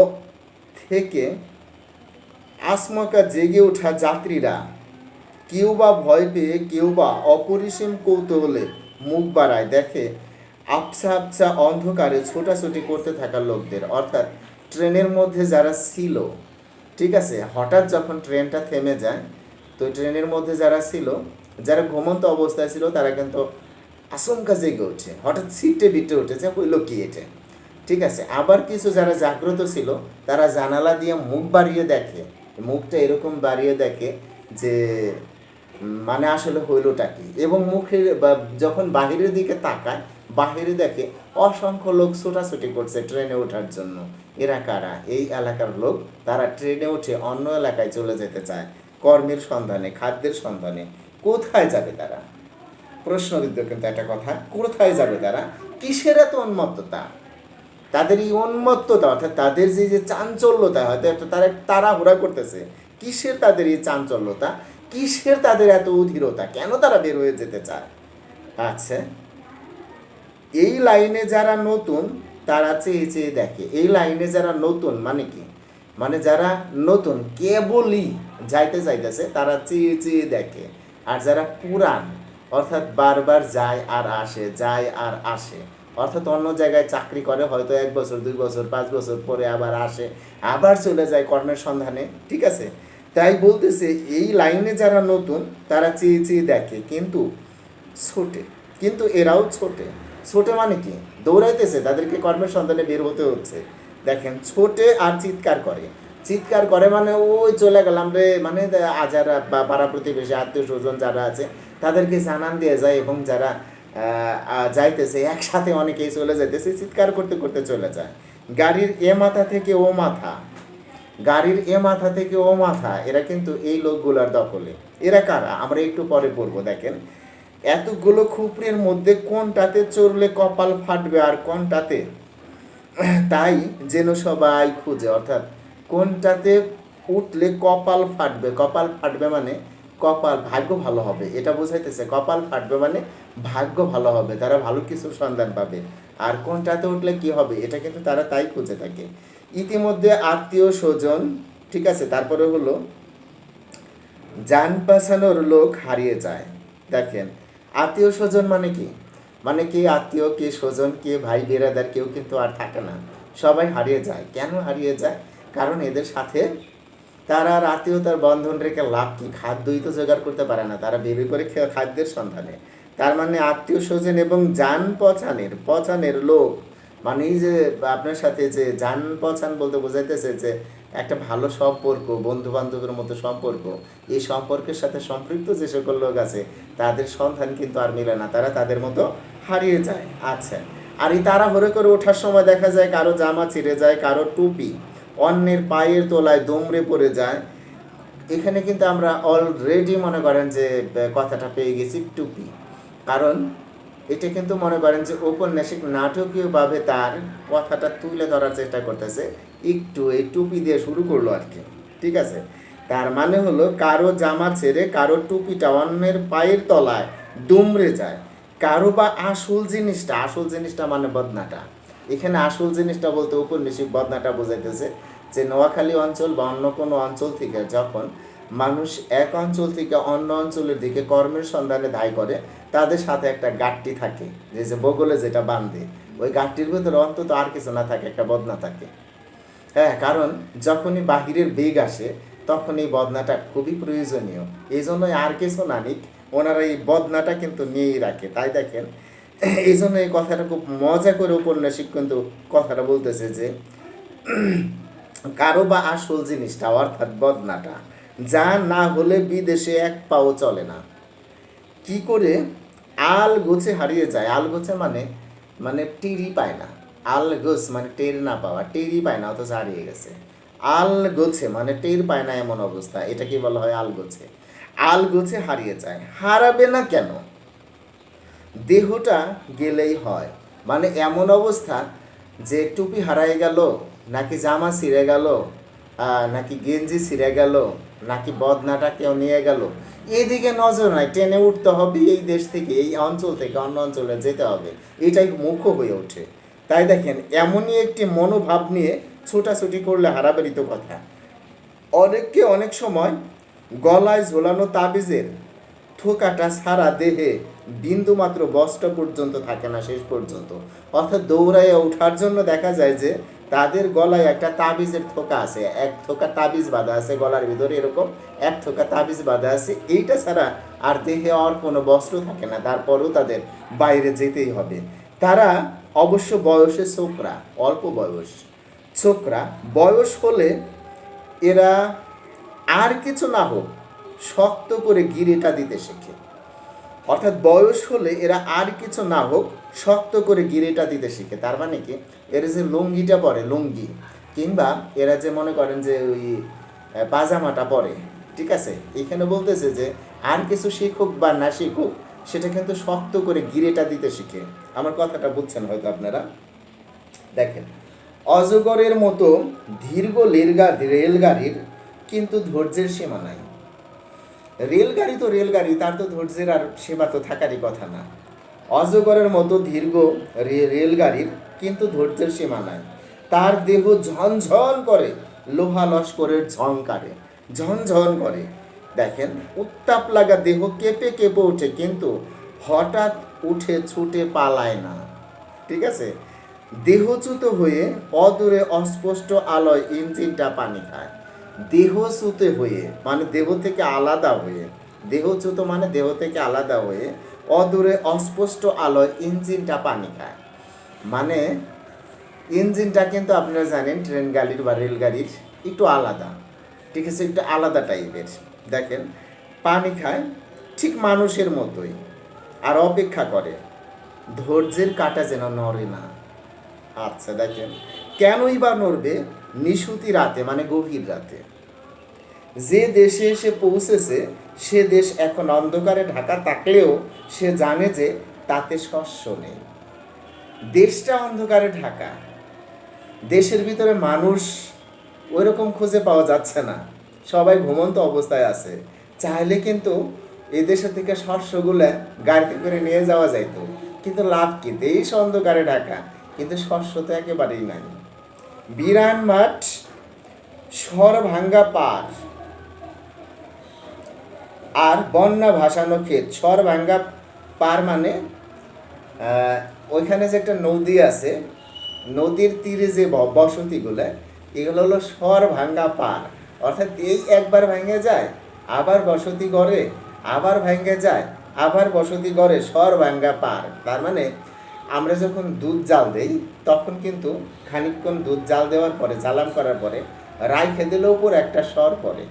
থেকে আচমকা জেগে ওঠা যাত্রীরা কেউ বা ভয় পেয়ে, কেউ বা অপরিসীম কৌতূহলে মুখ বাড়ায় দেখে আবছা আবছা অন্ধকারে ছোটাছুটি করতে থাকা লোকদের, অর্থাৎ ট্রেনের মধ্যে যারা ছিল, ঠিক আছে, হঠাৎ যখন ট্রেনটা থেমে যায়, তো ট্রেনের মধ্যে যারা ছিল, যারা ঘুমন্ত অবস্থায় ছিল, তারা কিন্তু আচমকা জেগে ওঠে, হঠাৎ সিটে বিটে উঠেছে, হইল কি এটা, ঠিক আছে। আবার কিছু যারা জাগ্রত ছিল তারা জানালা দিয়ে মুখ বাড়িয়ে দেখে, মুখটা এরকম বাড়িয়ে দেখে যে মানে আসলে হইলটা কি, এবং মুখের বা যখন বাহিরের দিকে তাকায়, বাহিরে দেখে অসংখ্য লোক ছোটাছুটি করছে ট্রেনে ওঠার জন্য। এরা কারা? এই এলাকার লোক। তারা ট্রেনে উঠে অন্য এলাকায় চলে যেতে চায়, কর্মের সন্ধানে, খাদ্যের সন্ধানে। কোথায় যাবে তারা? প্রশ্নবিদ্ধ কিন্তু একটা কথা, কোথায় যাবে তারা? কিসের এত উন্মত্ততা? তাদের এই উন্মত্ততা, অর্থাৎ তাদের যে চাঞ্চল্যতা, হয়তো তারা তাড়াহুড়া করতেছে, কিসের তাদের এই চাঞ্চল্যতা, কিসের তাদের এত অধীরতা, কেন তারা বের হয়ে যেতে চায়? আচ্ছা, এই লাইনে যারা নতুন তারা চেয়ে চেয়ে দেখে। এই লাইনে যারা নতুন মানে কি? মানে যারা নতুন কেবলই যাইতে চাইতেছে তারা চেয়ে চেয়ে দেখে। আর যারা পুরান, অর্থাৎ বারবার যায় আর আসে, যায় আর আসে, অর্থাৎ অন্য জায়গায় চাকরি করে, হয়তো 1 বছর 2 বছর 5 বছর পরে আবার আসে, আবার চলে যায় কর্মের সন্ধানে, ঠিক আছে। তাই বলতেছে এই লাইনে যারা নতুন তারা চেয়ে চেয়ে দেখে, কিন্তু ছোটে, কিন্তু এরাও ছোটে। ছোটে মানে কি? দৌড়াইতেছে, তাদেরকে কর্মের সন্ধানে বের হতে হচ্ছে। দেখেন, ছোটে আর চিৎকার করে। চিৎকার করে মানে ওই চলে গেলাম রে, মানে যারা বা পাড়া প্রতিবেশী আত্মীয় স্বজন যারা আছে তাদেরকে জানান দিয়ে যায়, এবং যারা যাইতেছে একসাথে অনেকেই চলে যাইতেছে, চিৎকার করতে করতে চলে যায়। গাড়ির এ মাথা থেকে ও মাথা, গাড়ির এ মাথা থেকে ও মাথা, এরা কিন্তু এই লোকগুলার দখলে। এরা কারা আমরা একটু পরে পড়বো। দেখেন, এতগুলো খুপড়ির মধ্যে কোনটাতে চড়লে কপাল ফাটবে আর কোনটাতে, তাই যেন সবাই খুঁজে, অর্থাৎ কোনটাতে উঠলে কপাল ফাটবে। কপাল ফাটবে মানে কপাল, ভাগ্য ভালো হবে, এটা বোঝাইতেছে। কপাল ফাটবে মানে ভাগ্য ভালো হবে, তারা ভালো কিছুর সন্ধান পাবে। আর কোনটাতে উঠলে কি হবে, এটা কিন্তু তারা তাই খুঁজে থাকে। ইতিমধ্যে আত্মীয় স্বজন, ঠিক আছে, তারপরে হলো যান বাঁচানোর লোক হারিয়ে যায়। দেখেন, আত্মীয় স্বজন মানে কি? মানে কে আত্মীয়, কে স্বজন, কে ভাই বেরাদার, কেউ কিন্তু আর থাকে না, সবাই হারিয়ে যায়। কেন হারিয়ে যায়? কারণ এদের সাথে তারা আর আত্মীয়তার বন্ধন রেখে লাভ কি? খাদ্যই তো জোগাড় করতে পারে না, তারা বের করে খাদ্যের সন্ধানে। তার মানে আত্মীয় স্বজন এবং যান পছানের লোক, মানে এই যে আপনার সাথে যে যান পছান বলতে বোঝাইতেছে যে একটা ভালো সম্পর্ক, বন্ধু বান্ধবের মতো সম্পর্ক, এই সম্পর্কের সাথে সম্পৃক্ত যে সকল লোক আছে তাদের সন্ধান কিন্তু আর মিলে না, তারা তাদের মতো হারিয়ে যায়। আচ্ছা, আর এই তাড়াহুড়ো করে ওঠার সময় দেখা যায় কারো জামা ছিঁড়ে যায়, কারো টুপি অন্যের পায়ের তলায় দুমড়ে পড়ে যায়। এখানে কিন্তু আমরা অলরেডি মনে করেন যে কথাটা পেয়ে গেছি, টুপি। কারণ এটা কিন্তু মনে করেন যে ঔপন্যাসিক নাটকীয়ভাবে তার কথাটা তুলে ধরার চেষ্টা করতেছে, একটু এই টুপি দিয়ে শুরু করলো আর কি, ঠিক আছে। তার মানে হলো কারো জামা ছেড়ে কারো টুপিটা অন্যের পায়ের তলায় দুমড়ে যায়। কারো বা আসল জিনিসটা মানে বদনাটা। এখানে আসল জিনিসটা বলতে ঔপন্যাসিক বদনাটা বোঝাইতেছে যে নোয়াখালী অঞ্চল বা অন্য কোনো অঞ্চল থেকে যখন মানুষ এক অঞ্চল থেকে অন্য অঞ্চলের দিকে কর্মের সন্ধানে ধাই করে, তাদের সাথে একটা গাঁটটি থাকে, যে বগলে যেটা বাঁধে, ওই গাঁটটির ভিতরে অন্তত আর কিছু না থাকে, একটা বদনা থাকে। হ্যাঁ, কারণ যখনই বাহিরের বেগ আসে তখন এই বদনাটা খুবই প্রয়োজনীয়। এই জন্যই আর কিছু না নিক, ওনারা এই বদনাটা কিন্তু নিয়েই রাখে। তাই দেখেন, এই জন্য এই কথাটা খুব মজা করে উপন্যাসিক কিন্তু কথাটা বলতেছে যে কারো বা আসল জিনিসটা, অর্থাৎ বদনাটা, যা না হলে বিদেশে এক পাও চলে না। কি করে? আল গোছে হারিয়ে যায়। আল গোছে মানে মানে টেরই পায় না। আল গোছ মানে টের না পাওয়া, টেরই পায় না, অথচ হারিয়ে গেছে। আল গোছে মানে টের পায় না এমন অবস্থা, এটা কি বলা হয়? আল গোছে। আল গোছে হারিয়ে যায়। হারাবে না কেন? দেহটা গেলেই হয়। মানে এমন অবস্থা যে টুপি হারাই গেল, নাকি জামা ছিঁড়ে গেল, নাকি গেঞ্জি ছিঁড়ে গেল, নাকি বদনাটা কেউ নিয়ে গেল, এদিকে নজর নাই, ট্রেনে উঠতে হবে এই দেশ থেকে, এই অঞ্চল থেকে অন্য অঞ্চলে যেতে হবে, এটাই মুখ্য হয়ে ওঠে। তাই দেখেন এমনই একটি মনোভাব নিয়ে ছোটাছুটি করলে হারাবাড়িত কথা। অনেককে অনেক সময় গলায় ঝোলানো তাবিজের থোকাটা সারা দেহে বিন্দুমাত্র বস্ত্র পর্যন্ত থাকে না শেষ পর্যন্ত, অর্থাৎ দৌড়াইয়া ওঠার জন্য দেখা যায় যে তাদের গলায় একটা তাবিজের থোকা আছে, এক থোকা তাবিজ বাঁধা আছে গলার ভিতরে, এরকম এক থোকা তাবিজ বাঁধা আছে, এইটা ছাড়া আর দেহে আর কোনো বস্ত্র থাকে না, তারপরেও তাদের বাইরে যেতেই হবে। তারা অবশ্য বয়সে ছোকরা, অল্প বয়স ছোকরা, বয়স হলে এরা আর কিছু না হোক শক্ত করে গিরেটা দিতে শেখে। অর্থাৎ বয়স হলে এরা আর কিছু না হোক শক্ত করে গিরেটা দিতে শিখে। তার মানে কি, এরা যে লুঙ্গিটা পরে, লুঙ্গি কিংবা এরা যে মনে করেন যে ওই পাজামাটা পরে, ঠিক আছে, এখানে বলতেছে যে আর কিছু শিখুক বা না শিখুক সেটা কিন্তু শক্ত করে গিরেটা দিতে শিখে। আমার কথাটা বুঝছেন হয়তো আপনারা। দেখেন, অজগরের মতো দীর্ঘ রেলগাড়ির কিন্তু ধৈর্যের সীমা নাই। রেলগাড়ি তো রেলগাড়ি, তার তো ধৈর্যের আর সীমা তো থাকারই কথা না। অজগরের মতো দীর্ঘ রেলগাড়ির কিন্তু ধৈর্যের সীমা নাই। তার দেহ ঝনঝন করে লোহা লস্করের ঝংকারে, ঝনঝন করে। দেখেন, উত্তাপ লাগা দেহ কেঁপে কেঁপে ওঠে, কিন্তু হঠাৎ উঠে ছুটে পালায় না, ঠিক আছে। দেহচ্যুত হয়ে অদূরে অস্পষ্ট আলোয় ইঞ্জিনটা পানি খায়। দেহচ্যুত হয়ে মানে দেহ থেকে আলাদা হয়ে, দেহচ্যুত মানে দেহ থেকে আলাদা হয়ে অদূরে অস্পষ্ট আলোয় ইঞ্জিনটা পানি খায়। মানে ইঞ্জিনটা কিন্তু আপনারা জানেন ট্রেন গাড়ির বা রেলগাড়ির একটু আলাদা, ঠিক আছে, একটু আলাদা টাইপের। দেখেন, পানি খায় ঠিক মানুষের মতোই, আর অপেক্ষা করে ধৈর্যের কাঁটা যেন নড়ে না। আচ্ছা দেখেন, কেনই বা নড়বে নিশুতি রাতে, মানে গভীর রাতে। যে দেশে এসে পৌঁছেছে সে দেশ এখন অন্ধকারে ঢাকা থাকলেও সে জানে যে তাতে শস্য নেই। দেশটা অন্ধকারে ঢাকা, দেশের ভিতরে মানুষ ওইরকম খুঁজে পাওয়া যাচ্ছে না, সবাই ঘুমন্ত অবস্থায় আছে। চাইলে কিন্তু এদেশে থেকে শস্যগুলো গাড়িতে করে নিয়ে যাওয়া যাইতো, কিন্তু লাভ কি, দেশ অন্ধকারে ঢাকা, কিন্তু শস্য তো একেবারেই নাই। বিরান মাঠ, স্বর ভাঙ্গা পার, আর বন্যা ভাসানো ক্ষেত। স্বর ভাঙ্গা পার মানে ওইখানে যে একটা নদী আছে, নদীর তীরে যে বসতিগুলো, এগুলো হলো স্বর ভাঙ্গা পার। অর্থাৎ এই একবার ভেঙে যায়, আবার বসতি গড়ে, আবার ভেঙে যায়, আবার বসতি গড়ে, স্বর ভাঙ্গা পার। তার মানে আমরা যখন দুধ জাল দেই তখন কিন্তু খানিকক্ষণ দুধ জাল দেওয়ার পরে, জ্বালান করার পরে রাইখে দিলেও উপর একটা স্বর পড়ে,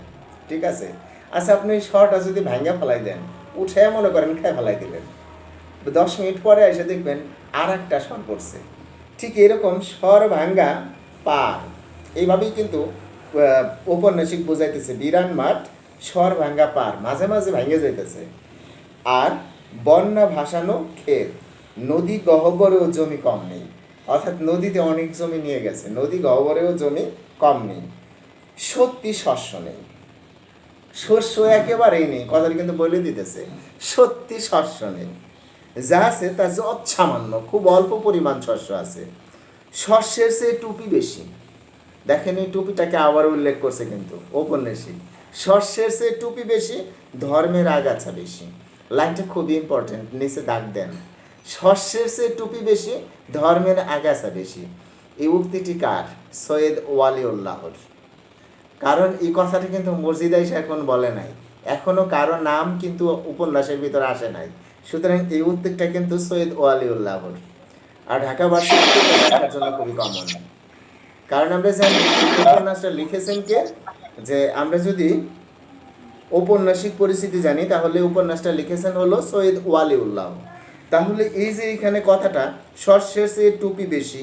ঠিক আছে। আচ্ছা, আপনি এই স্বরটা যদি ভেঙে ফেলাই দেন, উঠে মনে করেন খেয়ে ফেলাই দিলেন, 10 মিনিট পরে এসে দেখবেন আর একটা স্বর পড়ছে। ঠিক এরকম স্বর ভাঙ্গা পার, এইভাবেই কিন্তু ঔপন্যাসিক বোঝাইতেছে বিরান মাঠ, স্বর ভাঙ্গা পার, মাঝে মাঝে ভেঙে যাইতেছে। আর বন্যা ভাসানো ক্ষেত, নদী গহ্বরেও জমি কম নেই। অর্থাৎ নদীতে অনেক জমি নিয়ে গেছে, নদী গহ্বরেও জমি কম নেই। সত্যি শস্য নেই, শস্য একেবারেই নেই, কথাটা কিন্তু বলে দিতেছে, সত্যি শস্য নেই। যা আছে তা যৎ সামান্য, খুব অল্প পরিমাণ শস্য আছে। শস্যের চেয়ে টুপি বেশি। দেখেন, এই টুপিটাকে আবার উল্লেখ করছে কিন্তু ঔপন্যাসিক। শস্যের চেয়ে টুপি বেশি, ধর্মের আগাছা বেশি। লাইনটা খুবই ইম্পর্টেন্ট, নিচে দাগ দেন। শস্যের চেয়ে টুপি বেশি, ধর্মের আগাছা বেশি। এই উক্তিটি কার? সৈয়দ ওয়ালিউল্লাহর। কারণ এই কথাটা কিন্তু মসজিদে এসে এখন বলে নাই, এখনো কারো নাম কিন্তু উপন্যাসের ভিতরে আসে নাই। সুতরাং এই উক্তিটা কিন্তু সৈয়দ ওয়ালিউল্লাহর, আর ঢাকাবাসী দেখার জন্য খুবই কমন। কারণ আমরা জানি উপন্যাসটা লিখেছেন কে, যে আমরা যদি ঔপন্যাসিক পরিস্থিতি জানি তাহলে উপন্যাসটা লিখেছেন হলো সৈয়দ ওয়ালিউল্লাহ। তাহলে এই যে এখানে কথাটা শস্যের চেয়ে টুপি বেশি,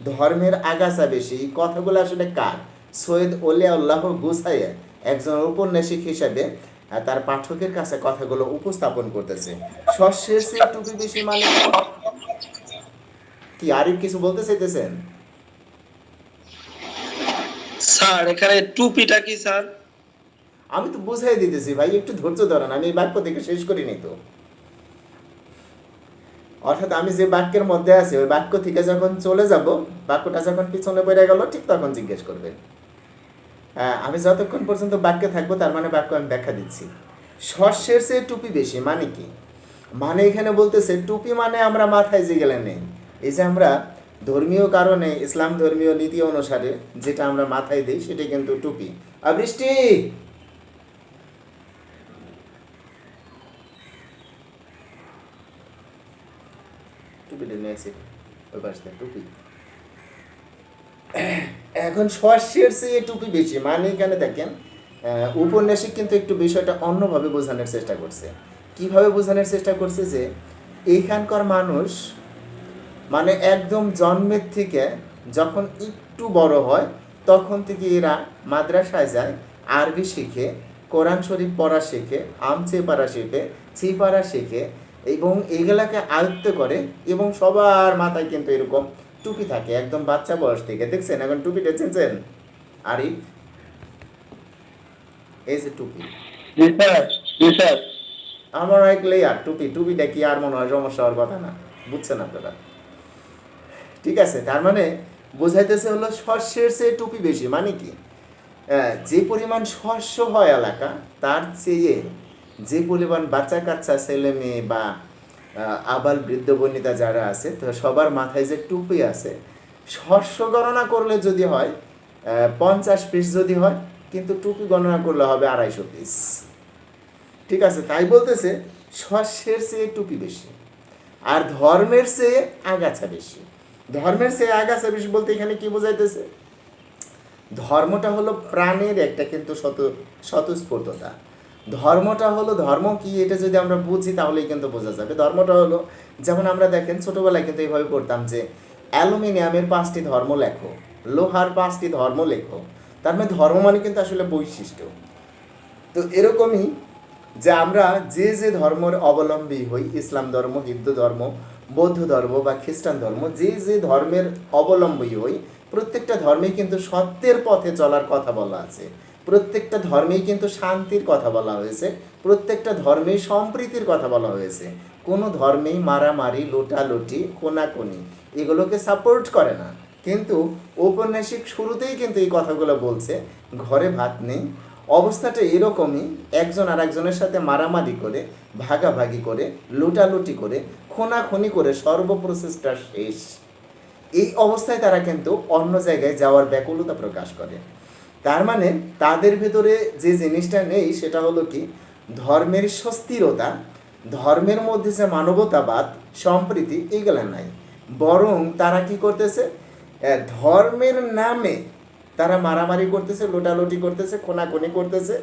ধর্মের আগাছা বেশি, এই কথাগুলো আসলে কার? সৈয়দ ওয়ালিউল্লাহর গুছাইয়ে একজন ঔপন্যাসিক হিসাবে তার পাঠকের কাছে কথাগুলো উপস্থাপন করতেছে। শস্যের চেয়ে টুপি বেশি মানে কি? আরিফ কিছু বলতে চাইতেছেন? স্যার এখানে টুপিটা কি স্যার? আমি তো বুঝাই দিতেছি ভাই, একটু ধৈর্য ধরেন, আমি এই বাক্য থেকে শেষ করিনি তো। অর্থাৎ আমি যে বাক্যের মধ্যে আছি ওই বাক্য থেকে যখন চলে যাব, বাক্যটা যখন পিছনে পড়ে গেল ঠিক তখন জিজ্ঞেস করবেন। হ্যাঁ, আমি যতক্ষণ পর্যন্ত বাক্যে থাকবো তার মানে বাক্য আমি ব্যাখ্যা দিচ্ছি। শস্যের চেয়ে টুপি বেশি মানে কি? মানে এখানে বলতেছে টুপি মানে আমরা মাথায় যে গেলে নেই, এই যে আমরা ধর্মীয় কারণে ইসলাম ধর্মীয় নীতি অনুসারে যেটা আমরা মাথায় দিই সেটা কিন্তু টুপি। আর বৃষ্টি, টুপিটা নিয়ে আসি, ওই পাশে টুপি। এখন শস্যের চেয়ে টুপি বেশি মানে এখানে দেখেন উপন্যাসিক কিন্তু একটু বিষয়টা অন্যভাবে বোঝানোর চেষ্টা করছে। কিভাবে বোঝানোর চেষ্টা করছে যে এইখানকার মানুষ মানে একদম জন্মের থেকে যখন একটু বড় হয় তখন থেকে এরা মাদ্রাসায় যায়, আরবি শিখে, কোরআন শরীফ পড়া শেখে, আমচে পাড়া শেখে, ছিপাড়া শেখে এবং এগুলাকে আয়ত্ত করে এবং সবার মাথায় কিন্তু এরকম টুপি থাকে একদম বাচ্চা বয়স থেকে। দেখছেন এখন টুপিটা চিনছেন আরিফ? এই যে টুপি, জি স্যার, জি স্যার। আমার হয় ক্লিয়ার। টুপিটা কি আর মনে হয় সমস্যা হওয়ার কথা না, বুঝছেন আপনারা? ঠিক আছে, তার মানে বোঝাইতেছে হলো শস্যের চেয়ে টুপি বেশি মানে কি? যে পরিমাণ শস্য হয় এলাকা তার চেয়ে যে পরিমাণ বাচ্চা কাচ্চা ছেলে মেয়ে বা আবাল বৃদ্ধ বনিতা যারা আছে তো সবার মাথায় যে টুপি আছে, শস্য গণনা করলে যদি হয় 50 পিস যদি হয়, কিন্তু টুপি গণনা করলে হবে 250 পিস। ঠিক আছে, তাই বলতেছে শস্যের চেয়ে টুপি বেশি আর ধর্মের চেয়ে আগাছা বেশি। ধর্মের চেয়ে আগাছা বেশি বলতে এখানে কি বোঝাইতেছে? ধর্মটা হলো প্রাণের একটা কিন্তু স্বতঃস্ফূর্ততা। ধর্মটা হলো, ধর্ম কি এটা যদি আমরা বুঝি তাহলেই কিন্তু বোঝা যাবে। ধর্মটা হলো যেমন আমরা দেখেন ছোটোবেলায় কিন্তু এইভাবে পড়তাম যে অ্যালুমিনিয়ামের 5টি ধর্ম লেখো, লোহার 5টি ধর্ম লেখো। তার মানে ধর্ম মানে কিন্তু আসলে বৈশিষ্ট্য। তো এরকমই যে আমরা যে যে ধর্মের অবলম্বী হই, ইসলাম ধর্ম, হিন্দু ধর্ম, বৌদ্ধ ধর্ম বা খ্রিস্টান ধর্ম, যে যে ধর্মের অবলম্বী হই প্রত্যেকটা ধর্মেই কিন্তু সত্যের পথে চলার কথা বলা আছে, প্রত্যেকটা ধর্মেই কিন্তু শান্তির কথা বলা হয়েছে, প্রত্যেকটা ধর্মেই সম্প্রীতির কথা বলা হয়েছে। কোনো ধর্মেই মারামারি, লোটালুটি, কোনাকুনি এগুলোকে সাপোর্ট করে না। কিন্তু ঔপন্যাসিক শুরুতেই কিন্তু এই কথাগুলো বলছে, ঘরে ভাত নেই, অবস্থাটা এরকমই, একজন আর একজনের সাথে মারামারি করে, ভাগাভাগি করে, লুটালুটি করে, খুনাখুনি করে সর্বপ্রচেষ্টা শেষ। এই অবস্থায় তারা কিন্তু অন্য জায়গায় যাওয়ার ব্যাকুলতা প্রকাশ করে। তার মানে তাদের ভেতরে যে জিনিসটা নেই সেটা হলো কি, ধর্মের সুস্থিরতা, ধর্মের মধ্যে যে মানবতাবাদ, সম্প্রীতি এগুলো নাই। বরং তারা কি করতেছে, ধর্মের নামে তারা মারামারি করতেছে, লোটালুটি করতেছে, খুনাখুনি করতেছে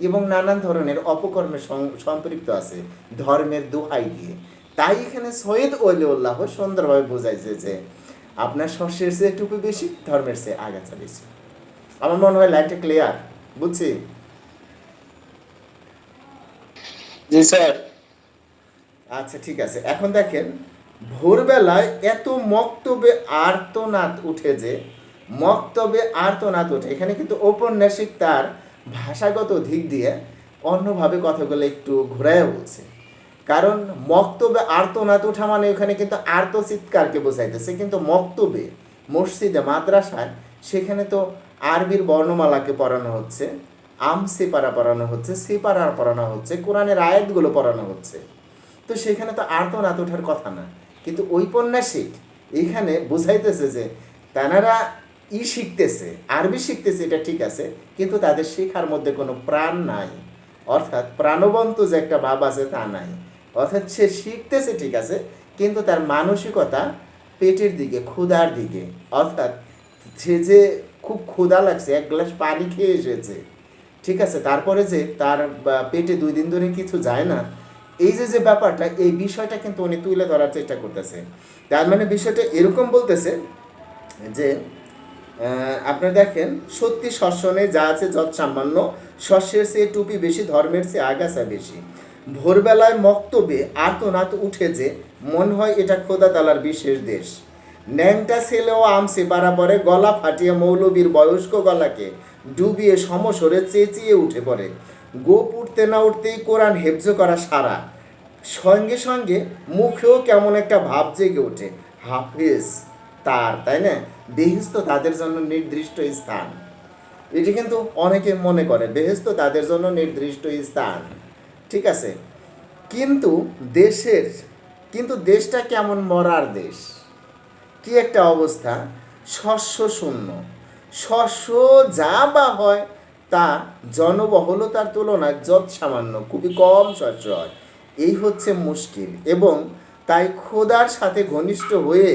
এবং নানান ধরনের অপকর্মে সম্পৃক্ত আছে ধর্মের দোহাই দিয়ে। তাই এখানে সৈয়দ ওলিউল্লাহ সুন্দরভাবে বোঝাইছে যে আপনার শস্যের চেয়ে টুপি বেশি, ধর্মের চেয়ে আগাছা বেশি। আমার মনে হয় লাইনটা ক্লিয়ার, বুঝছি? জি স্যার। আচ্ছা ঠিক আছে, এখন দেখেন ভোরবেলায় এত মক্তবে আর্তনাদ উঠে, যে মক্তবে আর্তনাদ ওঠে, এখানে কিন্তু ঔপন্যাসিক তার ভাষাগত দিক দিয়ে অন্যভাবে কথাগুলো একটু ঘুরাইয়া বলছে। কারণ মক্তবে আর্তনাদ ওঠা মানে ওখানে কিন্তু আর্তচিৎকারকে বোঝাইতেছে, কিন্তু মক্তবে মসজিদে মাদ্রাসায় সেখানে তো আরবির বর্ণমালাকে পড়ানো হচ্ছে, সিপারা পড়ানো হচ্ছে, সিপারা পড়ানো হচ্ছে, কোরআনের আয়াতগুলো পড়ানো হচ্ছে। তো সেখানে তো আর্তনাদ ওঠার কথা না। কিন্তু ঔপন্যাসিক এখানে বুঝাইতেছে যে তারা শিখতেছে, আরবি শিখতেছে, এটা ঠিক আছে, কিন্তু তাদের শেখার মধ্যে কোনো প্রাণ নাই, অর্থাৎ প্রাণবন্ত যে একটা ভাব আছে তা নাই। অর্থাৎ সে শিখতেছে ঠিক আছে, কিন্তু তার মানসিকতা পেটের দিকে, ক্ষুধার দিকে। অর্থাৎ সে যে খুব ক্ষুধা লাগছে, এক গ্লাস পানি খেয়ে এসেছে, ঠিক আছে, তারপরে যে তার পেটে 2 দিন ধরে কিছু যায় না, এই যে যে ব্যাপারটা, এই বিষয়টা কিন্তু উনি তুলে ধরার চেষ্টা করতেছে। তার মানে বিষয়টা এরকম বলতেছে যে আপনারা দেখেন সত্যি শস্য নেই, যা আছে যৎ সামান্য, শস্যের চেয়ে টুপি বেশি, ধর্মের চেয়ে আগাছা বেশি। ভোরবেলায় মক্তবে আর্তনাদ উঠে যে মনে হয় এটা খোদা তালার বিশেষ দেশ। ন্যাংটা ছেলেও আমসি পাড়া পরে, গলা ফাটিয়ে মৌলবীর বয়স্ক গলাকে ডুবিয়ে সমস্বরে চেঁচিয়ে উঠে পড়ে। গোপ উঠতে না উঠতেই কোরআন হেফজ করা সারা, সঙ্গে সঙ্গে মুখেও কেমন একটা ভাব জেগে ওঠে। হাফিজ তাই না, বেহেশত তাদের জন্য নির্দিষ্ট স্থান। এটি কিন্তু অনেকে মনে করে বেহেশত তাদের জন্য নির্দিষ্ট স্থান, ঠিক আছে। কিন্তু দেশটা কেমন মরার দেশ, কি একটা অবস্থা, শস্য শূন্য। শস্য যা বা হয় তা জনবহুলতার তুলনায় যৎ সামান্য, খুবই কম শস্য হয়, এই হচ্ছে মুশকিল। এবং তাই খোদার সাথে ঘনিষ্ঠ হয়ে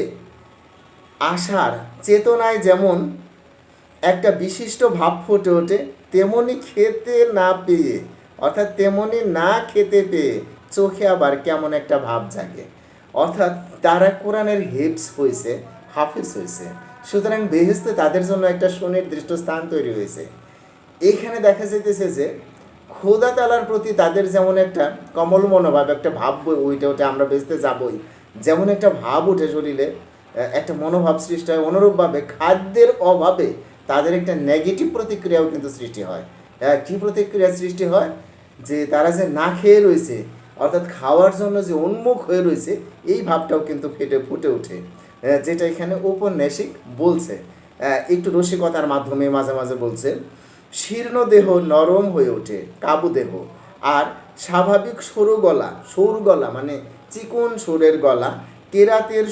আসার চেতনায় যেমন একটা বিশিষ্ট ভাব ফুটে ওঠে, তেমনি খেতে না পেয়ে, অর্থাৎ তেমনি না খেতে পেয়ে চোখে আবার কেমন একটা ভাব জাগে, অর্থাৎ তারা কোরআনের হেফজ হয়েছে, হাফিজ হয়েছে। সুতরাং বেহেশতে তাদের জন্য একটা সুনির্দিষ্ট স্থান তৈরি হয়েছে। এখানে দেখা যেতেছে যে খোদা তাআলার প্রতি তাদের যেমন একটা কমল মনোভাব, একটা ভাব ওইটা আমরা বেহেশতে যাবই, যেমন একটা ভাব উঠে শরীরে, একটা মনোভাব সৃষ্টি হয়, অনুরূপভাবে খাদ্যের অভাবে তাদের একটা নেগেটিভ প্রতিক্রিয়াও কিন্তু সৃষ্টি হয়। কী প্রতিক্রিয়া সৃষ্টি হয়, যে তারা যে না খেয়ে রয়েছে, অর্থাৎ খাওয়ার জন্য যে উন্মুখ হয়ে রয়েছে, এই ভাবটাও কিন্তু ফুটে ওঠে, যেটা এখানে ঔপন্যাসিক বলছে একটু রসিকতার মাধ্যমে মাঝে মাঝে বলছে। শীর্ণ দেহ নরম হয়ে ওঠে কাবু দেহ, আর স্বাভাবিক সরু গলা মানে চিকন সুরের গলা কেরাতের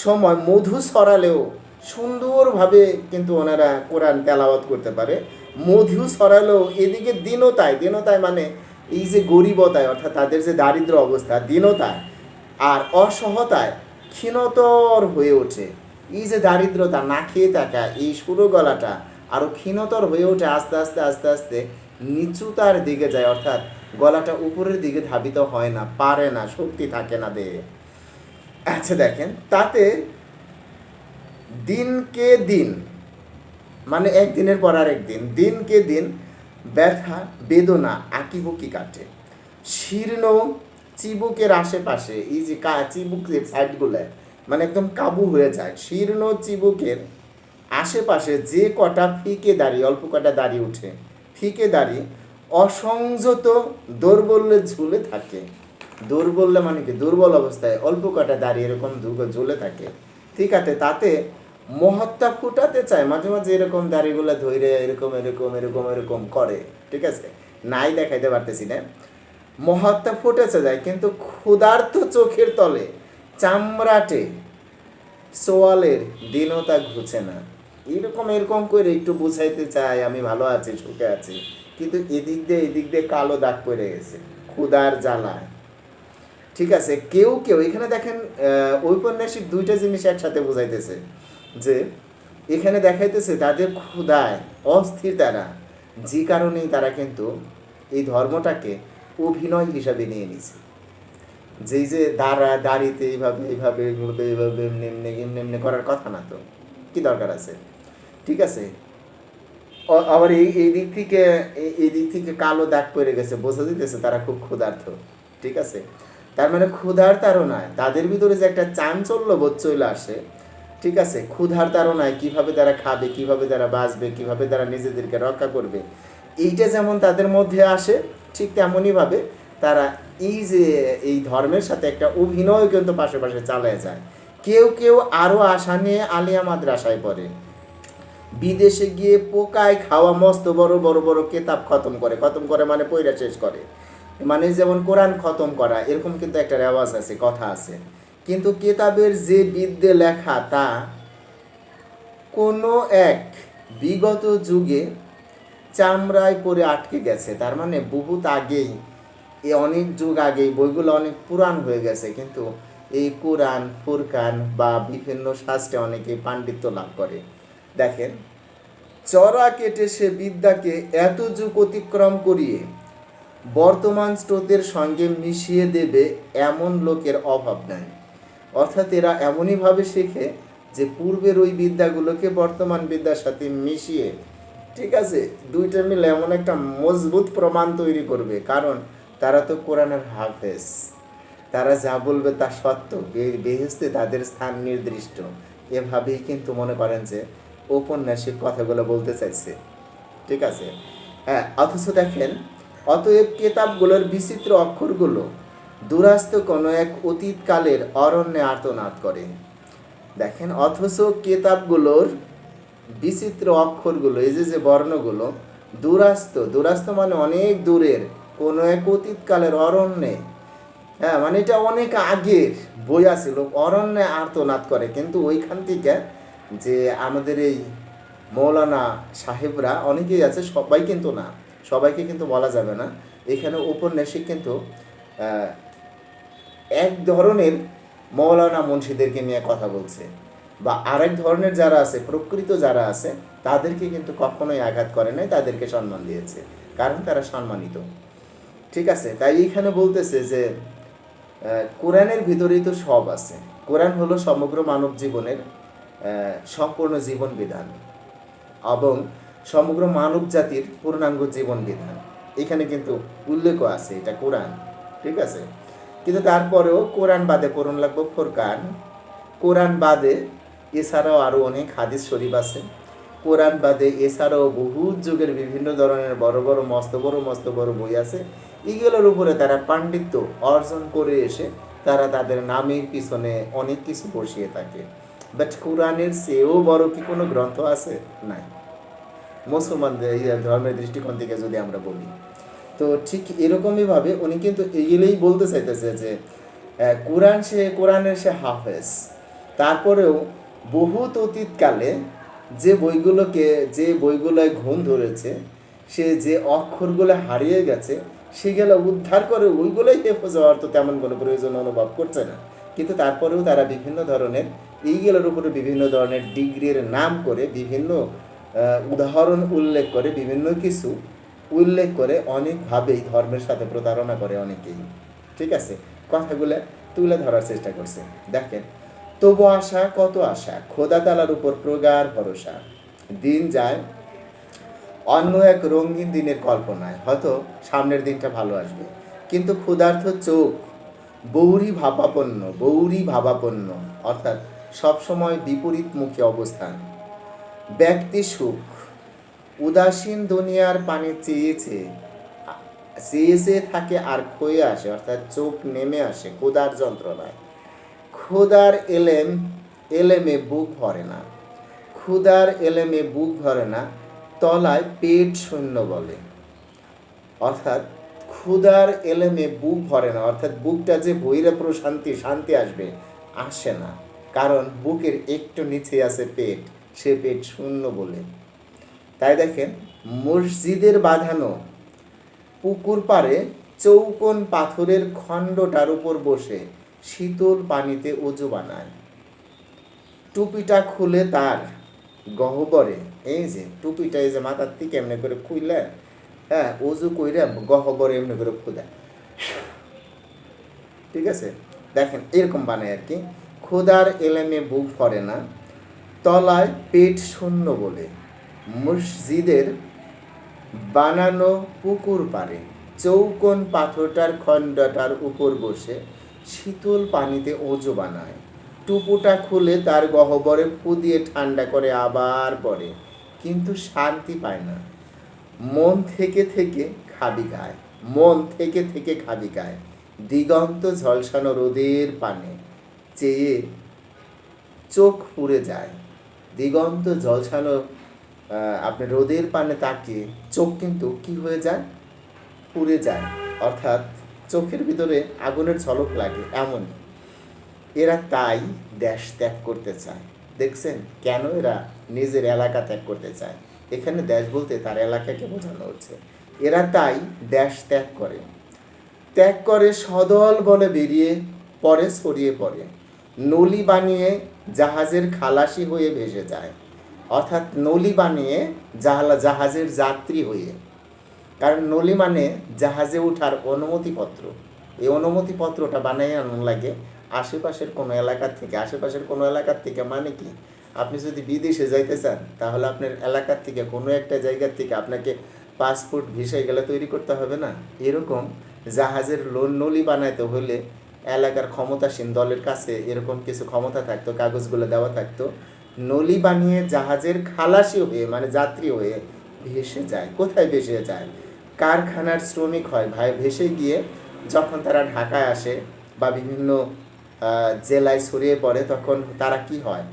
সময় মধু ছড়ালেও সুন্দরভাবে কিন্তু ওনারা কোরআন তেলাওয়াত করতে পারে। মধু ছড়ালেও এদিকে দীনতায় মানে এই যে গরিবতায়, অর্থাৎ তাদের যে দারিদ্র অবস্থা, দীনতায় আর অসহতায় ক্ষীণতর হয়ে ওঠে। এই যে দারিদ্রতা, না খেয়ে থাকা, এই সুরো গলাটা আরও ক্ষীণতর হয়ে ওঠে, আস্তে আস্তে আস্তে আস্তে নিচুতার দিকে যায়, অর্থাৎ গলাটা উপরের দিকে ধাবিত হয় না, পারে না, শক্তি থাকে না দেহে। আচ্ছা দেখেন, তাতে দিনকে দিন মানে একদিনের পর আর একদিন, দিনকে দিন ব্যথা বেদনা আঁকিবুকি কাটে। শীর্ণ চিবুকের আশেপাশে, এই যে চিবুকের সাইডগুলো মানে একদম কাবু হয়ে যায়। শীর্ণ চিবুকের আশেপাশে যে কটা ফিকে দাড়ি, অল্প কটা দাড়ি উঠে, ফিকে দাড়ি অসংযত দৌর্বল্যে ঝুলে থাকে। দৌর্বল্য মানে কি, দুর্বল অবস্থায় অল্প কটা দাড়ি এরকম ঝুলে থাকে, ঠিক আছে। তাতে মহত্তা ফুটাতে চায়, মাঝে মাঝে এরকম দাড়িগুলো ধরে এরকম এরকম এরকম এরকম করে, ঠিক আছে, নাই দেখাইতে পারতেছি না, মহত্তা ফুটেছে যায়, কিন্তু ক্ষুধার্ত চোখের তলে চামড়াটে সোয়ালের দীনতা ঘুচে না। এরকম করে একটু বুঝাইতে চায় আমি ভালো আছি, সুখে আছি, কিন্তু এদিক দিয়ে কালো দাগ পড়ে গেছে ক্ষুধার জ্বালায়, ঠিক আছে। কেউ এখানে দেখেন ঔপন্যাসিক দুইটা জিনিস একসাথে বুঝাইতেছে, যে এখানে দেখাইতেছে তাদের ক্ষুধায় অস্থির তারা, যে কারণেই তারা কিন্তু এই ধর্মটাকে অভিনয় হিসাবে নিয়ে নিছে, যেই যে দাঁড়িতে এইভাবে এমনি করার কথা না, তো কি দরকার আছে, ঠিক আছে। আবার এই দিক থেকে কালো দাগ পড়ে গেছে, বোঝা দিতেছে তারা খুব ক্ষুধার্ত, ঠিক আছে। তার মানে ক্ষুধার তাড়নায় তাদের ভিতরে যে একটা চাঞ্চল্য বোধ চলে আসে, ঠিক আছে, ক্ষুধার তাড়নায় কীভাবে তারা খাবে, কীভাবে তারা বাঁচবে, কীভাবে তারা নিজেদেরকে রক্ষা করবে, এইটা যেমন তাদের মধ্যে আসে, ঠিক তেমনইভাবে তারা এই ধর্মের সাথে একটা অভিনয় কিন্তু পাশে চালায় যায়। কেউ আরও আশা নিয়ে আলিয়া মাদ্রাসায় পড়ে, বিদেশে গিয়ে পোকায় খাওয়া মস্ত বড় কেতাব খতম করে মানে পয়রা শেষ করে, মানে যেমন কোরআন খতম করা, এরকম কিন্তু একটা রেওয়াজ আছে, কথা আছে। কিন্তু কেতাবের যে বিদ্যে লেখা, তা কোনো এক বিগত যুগে চামড়ায় পড়ে আটকে গেছে। তার মানে বহুত আগেই, অনেক যুগ আগেই বইগুলো অনেক পুরাণ হয়ে গেছে, কিন্তু এই কোরআন, ফুরকান বা বিভিন্ন শাস্ত্রে অনেকে পাণ্ডিত্য লাভ করে। দেখেন, চড়া কেটে সে বিদ্যাকে এত যুগ অতিক্রম করিয়ে বর্তমান স্রোতের সঙ্গে মিশিয়ে দেবে এমন লোকের অভাব নাই। অর্থাৎ এরা এমনইভাবে শেখে যে পূর্বের ওই বিদ্যাগুলোকে বর্তমান বিদ্যার সাথে মিশিয়ে, ঠিক আছে, দুইটা মিলে এমন একটা মজবুত প্রমাণ তৈরি করবে, কারণ তারা তো কোরআনের হাফেজ, তারা যা বলবে তা সত্য, বেহেশতে তাদের স্থান নির্দিষ্ট। এভাবেই কিন্তু মনে করেন যে ঔপন্যাসিক কথাগুলো বলতে চাইছে। ঠিক আছে, হ্যাঁ। অথচ দেখেন, অতএব কেতাবগুলোর বিচিত্র অক্ষরগুলো দুরাস্ত কোনো এক অতীতকালের অরণ্যে আর্তনাদ করে। দেখেন, অথচ কেতাবগুলোর বিচিত্র অক্ষরগুলো, এই যে বর্ণগুলো দুরাস্ত, দুরাস্ত মানে অনেক দূরের কোনো এক অতীতকালের অরণ্যে, হ্যাঁ, মানে এটা অনেক আগের বই আছিল, অরণ্যে আর্তনাদ করে। কিন্তু ওইখান থেকে যে আমাদের এই মৌলানা সাহেবরা অনেকেই আছে, সবাই কিন্তু না, সবাইকে কিন্তু বলা যাবে না। এখানে ঔপন্যাসিক কিন্তু এক ধরনের মৌলানা মুন্সিদেরকে নিয়ে কথা বলছে, বা আরেক ধরনের যারা আছে, প্রকৃত যারা আছে, তাদেরকে কিন্তু কখনোই আঘাত করে নাই, তাদেরকে সম্মান দিয়েছে, কারণ তারা সম্মানিত। ঠিক আছে, তাই এইখানে বলতেছে যে কোরআনের ভিতরেই তো সব আছে। কোরআন হলো সমগ্র মানব জীবনের সম্পূর্ণ জীবন বিধান এবং সমগ্র মানব জাতির পূর্ণাঙ্গ জীবন বিধান। এখানে কিন্তু উল্লেখও আছে, এটা কোরআন। ঠিক আছে, কিন্তু তারপরেও কোরআন বাদে পড়ুন লাগবো ফুরকান। কোরআন বাদে এছাড়াও আরও অনেক হাদিস শরীফ আছে। কোরআন বাদে এছাড়াও বহু যুগের বিভিন্ন ধরনের বড় বড় মস্ত বড় বই আছে। এগুলোর উপরে তারা পাণ্ডিত্য অর্জন করে এসে তারা তাদের নামের পিছনে অনেক কিছু বসিয়ে থাকে। বাট কোরআনের চেয়েও বড় কি কোনো গ্রন্থ আছে? নাই, মুসলমানদের ধর্মের দৃষ্টিকোণ থেকে যদি আমরা বলি। তো ঠিক এরকমইভাবে উনি কিন্তু এগুলোই বলতে চাইতেছে যে কোরআনের সে হাফেজ। তারপরেও বহুত অতীতকালে যে বইগুলোয় ঘুম ধরেছে, সে যে অক্ষরগুলো হারিয়ে গেছে, সেগুলো উদ্ধার করে ওইগুলোই হেফাজ হওয়ার তো তেমন কোনো প্রয়োজন অনুভব করছে না। কিন্তু তারপরেও তারা বিভিন্ন ধরনের এইগুলোর উপরে বিভিন্ন ধরনের ডিগ্রির নাম করে, বিভিন্ন উদাহরণ উল্লেখ করে, বিভিন্ন কিছু উল্লেখ করে অনেকভাবেই ধর্মের সাথে প্রতারণা করে অনেকেই। ঠিক আছে, কথাগুলো তুলে ধরার চেষ্টা করছে। দেখেন, তবু আশা কত আশা, খোদা তালার উপর প্রগাঢ় ভরসা। দিন যায় অন্য এক রঙিন দিনের কল্পনায়, হয়তো সামনের দিনটা ভালো আসবে, কিন্তু ক্ষুধার্ত চোখ বৌরি ভাবাপন্ন, অর্থাৎ সবসময় বিপরীতমুখী অবস্থান। ব্যক্তি সুখ উদাসীন দুনিয়ার পানি চেয়েছে থাকে আর ক্ষয়ে আসে, অর্থাৎ চোখ নেমে আসে ক্ষুধার যন্ত্রণায়। ক্ষুধার এলেমে বুক ভরে না, তলায় পেট শূন্য বলে। অর্থাৎ ক্ষুধার এলেমে বুক ভরে না, অর্থাৎ বুকটা যে ভৈরা শান্তি আসে না, কারণ বুকের একটু নিচে আছে পেট, সে পেট শূন্য বলে। তাই দেখেন, মসজিদের বাঁধানো পুকুর পাড়ে চৌকোন পাথরের খণ্ডটার উপর বসে শীতল পানিতে অজু বানায়। টুপিটা খুলে তার গহ্বরে, এই যে টুপিটা এই যে মাথার থেকে এমনি করে খুইলে, হ্যাঁ, অজু কইরা গহ্বরে এমনি করে খুদা। ঠিক আছে, দেখেন এরকম বানায় আর কি। ক্ষুধার এলেমে বুক ভরে না, তলায় পেট শূন্য বলে। মসজিদের বানানো পুকুর পাড়ে চৌকোন পাথরটার খণ্ডটার উপর বসে শীতল পানিতে অজু বানায়। টুপুটা খুলে তার গহ্বরে ফু দিয়ে ঠান্ডা করে আবার পরে, কিন্তু শান্তি পায় না। মন থেকে খাবি গায় দিগন্ত ঝলসানো রোদের পানে চেয়ে চোখ পুড়ে যায়। দিগন্ত ঝলসানো আপনি রোদের পানে তাকিয়ে চোখ কিন্তু কি হয়ে যায়? পুড়ে যায়, অর্থাৎ চোখের ভিতরে আগুনের ঝলক লাগে। এমন এরা তাই দেশ ত্যাগ করতে চায়। দেখছেন কেন এরা নিজের এলাকা ত্যাগ করতে চায়? এখানে দেশ বলতে তার এলাকাকে বোঝানো হচ্ছে। এরা তাই দেশ ত্যাগ করে সদল বলে বেরিয়ে পরে ছড়িয়ে পড়ে, নলি বানিয়ে জাহাজের খালাসি হয়ে ভেসে যায়। অর্থাৎ নলি বানিয়ে জাহাজের যাত্রী হয়ে, কারণ নলি মানে জাহাজে ওঠার অনুমতিপত্র। এই অনুমতিপত্রটা বানিয়ে আনার লাগে আশেপাশের কোনো এলাকার থেকে। মানে কি, আপনি যদি বিদেশে যাইতে চান, তাহলে আপনার এলাকার থেকে কোনো একটা জায়গার থেকে আপনাকে পাসপোর্ট ভিসা এগুলো তৈরি করতে হবে না? এরকম জাহাজের নলি বানাইতে হলে এলাকার ক্ষমতাসীন দলের কাছে এরকম কিছু ক্ষমতা থাকতো, কাগজগুলো দেওয়া থাকতো, নলি বানিয়ে জাহাজের খালাসি হয়ে মানে যাত্রী হয়ে ভেসে যায়। কোথায় ভেসে যায়? কারখানার শ্রমিক হয় ভাই, ভেসে গিয়ে যখন তারা ঢাকায় আসে বা বিভিন্ন জেলায় ছড়িয়ে পড়ে, তখন তারা কি হয়?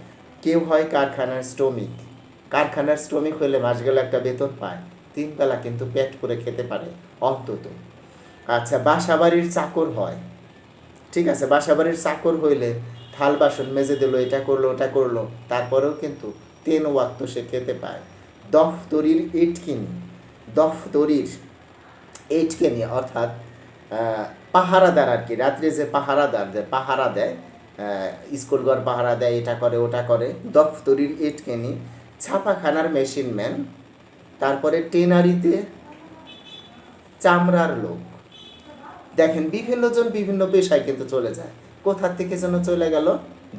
কেউ হয় কারখানার শ্রমিক। কারখানার শ্রমিক হলে মাস গেলে একটা বেতন পায়, 3 বেলা কিন্তু পেট করে খেতে পারে অন্তত। আচ্ছা, বাসাবাড়ির চাকর হয়, ঠিক আছে, বাসাবাড়ির চাকর হইলে থাল বাসন মেজে দিল, এটা করলো ওটা করলো, তারপরেও কিন্তু 3 ওয়াক্ত সে খেতে পায়। দফতরির ইটকিনি, দফতরির এইটকেনি অর্থাৎ পাহারাদার আর কি, রাত্রে যে পাহারা দেয়, স্কুলঘর পাহারা দেয়, এটা করে ওটা করে, দফতরির এইটকেনি, ছাপাখানার মেশিন ম্যান, তারপরে টেনারিতে চামড়ার লোক। দেখেন বিভিন্ন জন বিভিন্ন পেশায় কিন্তু চলে যায়। কোথার থেকে যেন চলে গেল?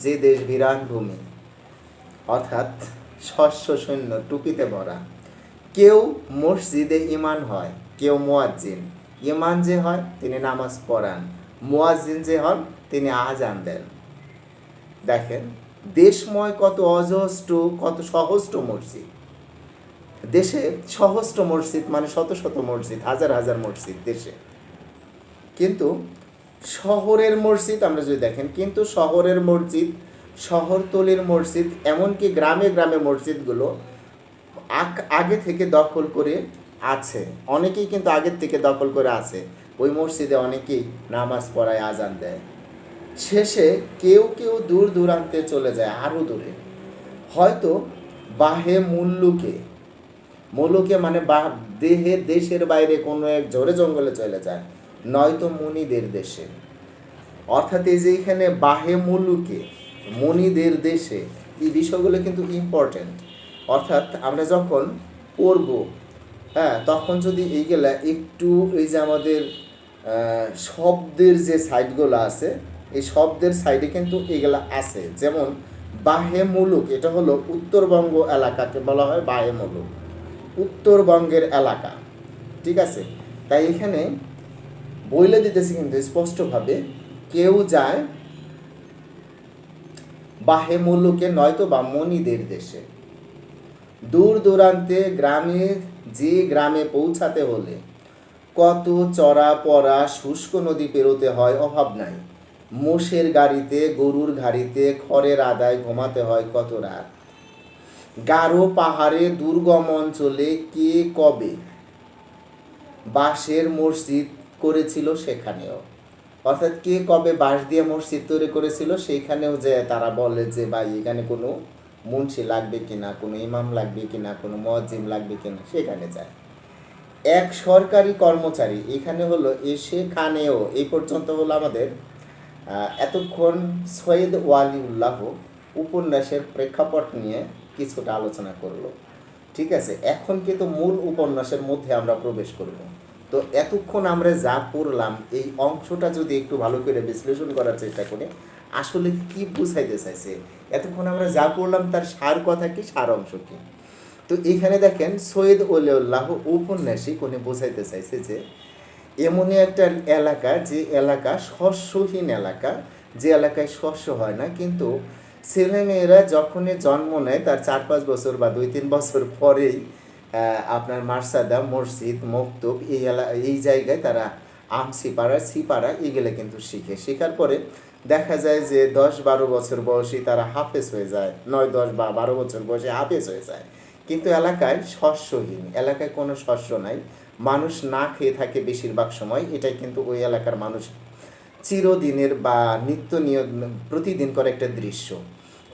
যে দেশ বিরান ভূমি, অর্থাৎ শস্য সৈন্য টুপিতে ভরা। কেউ মসজিদে ইমাম হয়, কেউ মুয়াজ্জিন। ইমাম যে হয় তিনি নামাজ পড়ান, মুয়াজ্জিন যে হন তিনি আজান দেন। দেখেন দেশময় কত অজস্র কত সহস্র মসজিদ, দেশে সহস্র মসজিদ মানে শত শত মসজিদ, হাজার হাজার মসজিদ দেশে। কিন্তু শহরের মসজিদ আমরা যদি দেখেন, কিন্তু শহরের মসজিদ, শহরতলির মসজিদ, এমনকি গ্রামে গ্রামে মসজিদগুলো আগে থেকে দখল করে আছে। অনেকেই কিন্তু আগের থেকে দখল করে আছে। ওই মসজিদে অনেকেই নামাজ পড়ায়, আজান দেয়। শেষে কেউ কেউ দূর দূরান্তে চলে যায়, আরও দূরে, হয়তো বাহে মুল্লুকে, মুলুকে মানে দেশের বাইরে কোনো এক ঝোড়ে জঙ্গলে চলে যায়, নয়তো মুনিদের দেশে। অর্থাৎ এই যে এখানে বাহে মুলুকে, মুনিদের দেশে, এই বিষয়গুলো কিন্তু ইম্পর্টেন্ট। অর্থাৎ আমরা যখন পড়ব, হ্যাঁ, তখন যদি এইগুলা একটু, এই যে আমাদের শব্দের যে সাইডগুলো আছে, এই শব্দের সাইডে কিন্তু এইগুলা আছে। যেমন বাহে মুলুক, এটা হলো উত্তরবঙ্গ এলাকাকে বলা হয় বাহে মুলুক, উত্তরবঙ্গের এলাকা, ঠিক আছে। তাই এখানে বইলে দিতেছি কিন্তু স্পষ্টভাবে, কেউ যায় বাহে মুলুকে নয়তো বা মনিদের দেশে। দূর দূরান্তে গ্রামে, যে গ্রামে পৌঁছাতে হলে কত চড়া পড়া শুষ্ক নদী পেরোতে হয় অভাব নাই। মোষের গাড়িতে, গরুর গাড়িতে, খড়ের আদায় ঘুমাতে হয় কত রাত। গারো পাহাড়ে দুর্গম অঞ্চলে কে কবে বাঁশের মসজিদ করেছিল সেখানেও, অর্থাৎ কে কবে বাঁশ দিয়ে মসজিদ তৈরি করেছিল সেইখানেও যে তারা বলে যে ভাই এখানে কোনো মুন্সি লাগবে কিনা, কোনো ইমাম লাগবে কিনা, কোনো মুয়াজ্জিন লাগবে কিনা, সেখানে যায়। এক সরকারি কর্মচারী এখানে হলো সেখানেও। এই পর্যন্ত হলো আমাদের এতক্ষণ সৈয়দ ওয়ালিউল্লাহ উপন্যাসের প্রেক্ষাপট নিয়ে কিছুটা আলোচনা করলো, ঠিক আছে। এখন কিন্তু মূল উপন্যাসের মধ্যে আমরা প্রবেশ করব। তো এতক্ষণ আমরা যা পড়লাম, এই অংশটা যদি একটু ভালো করে বিশ্লেষণ করার চেষ্টা করি, আসলে কি বুঝাইতে চাইছে, এতক্ষণ আমরা যা পড়লাম তার সার কথা কি, সার অংশ কি। তো এখানে দেখেন সৈয়দ ওয়ালিউল্লাহ উপন্যাসিক উনি বোঝাইতে চাইছে যে এমনই একটা এলাকা, যে এলাকা শস্যহীন এলাকা, যে এলাকায় শস্য হয় না, কিন্তু ছেলেমেয়েরা যখনই জন্ম নেয় তার 4-5 বছর বা 2-3 বছর পরেই আপনার মার্সাদা, মসজিদ, মক্তব, এই জায়গায় তারা সিপাড়া এগুলো কিন্তু শেখার পরে দেখা যায় যে 10-12 বছর বয়সী তারা হাফেজ হয়ে যায়, 9-10 বা 12 বছর বয়সে হাফেজ হয়ে যায়। কিন্তু এলাকায় শস্যহীন, এলাকায় কোনো শস্য নাই, মানুষ না খেয়ে থাকে বেশিরভাগ সময়। এটাই কিন্তু ওই এলাকার মানুষ চিরদিনের বা নিত্য প্রতিদিন করে একটা দৃশ্য।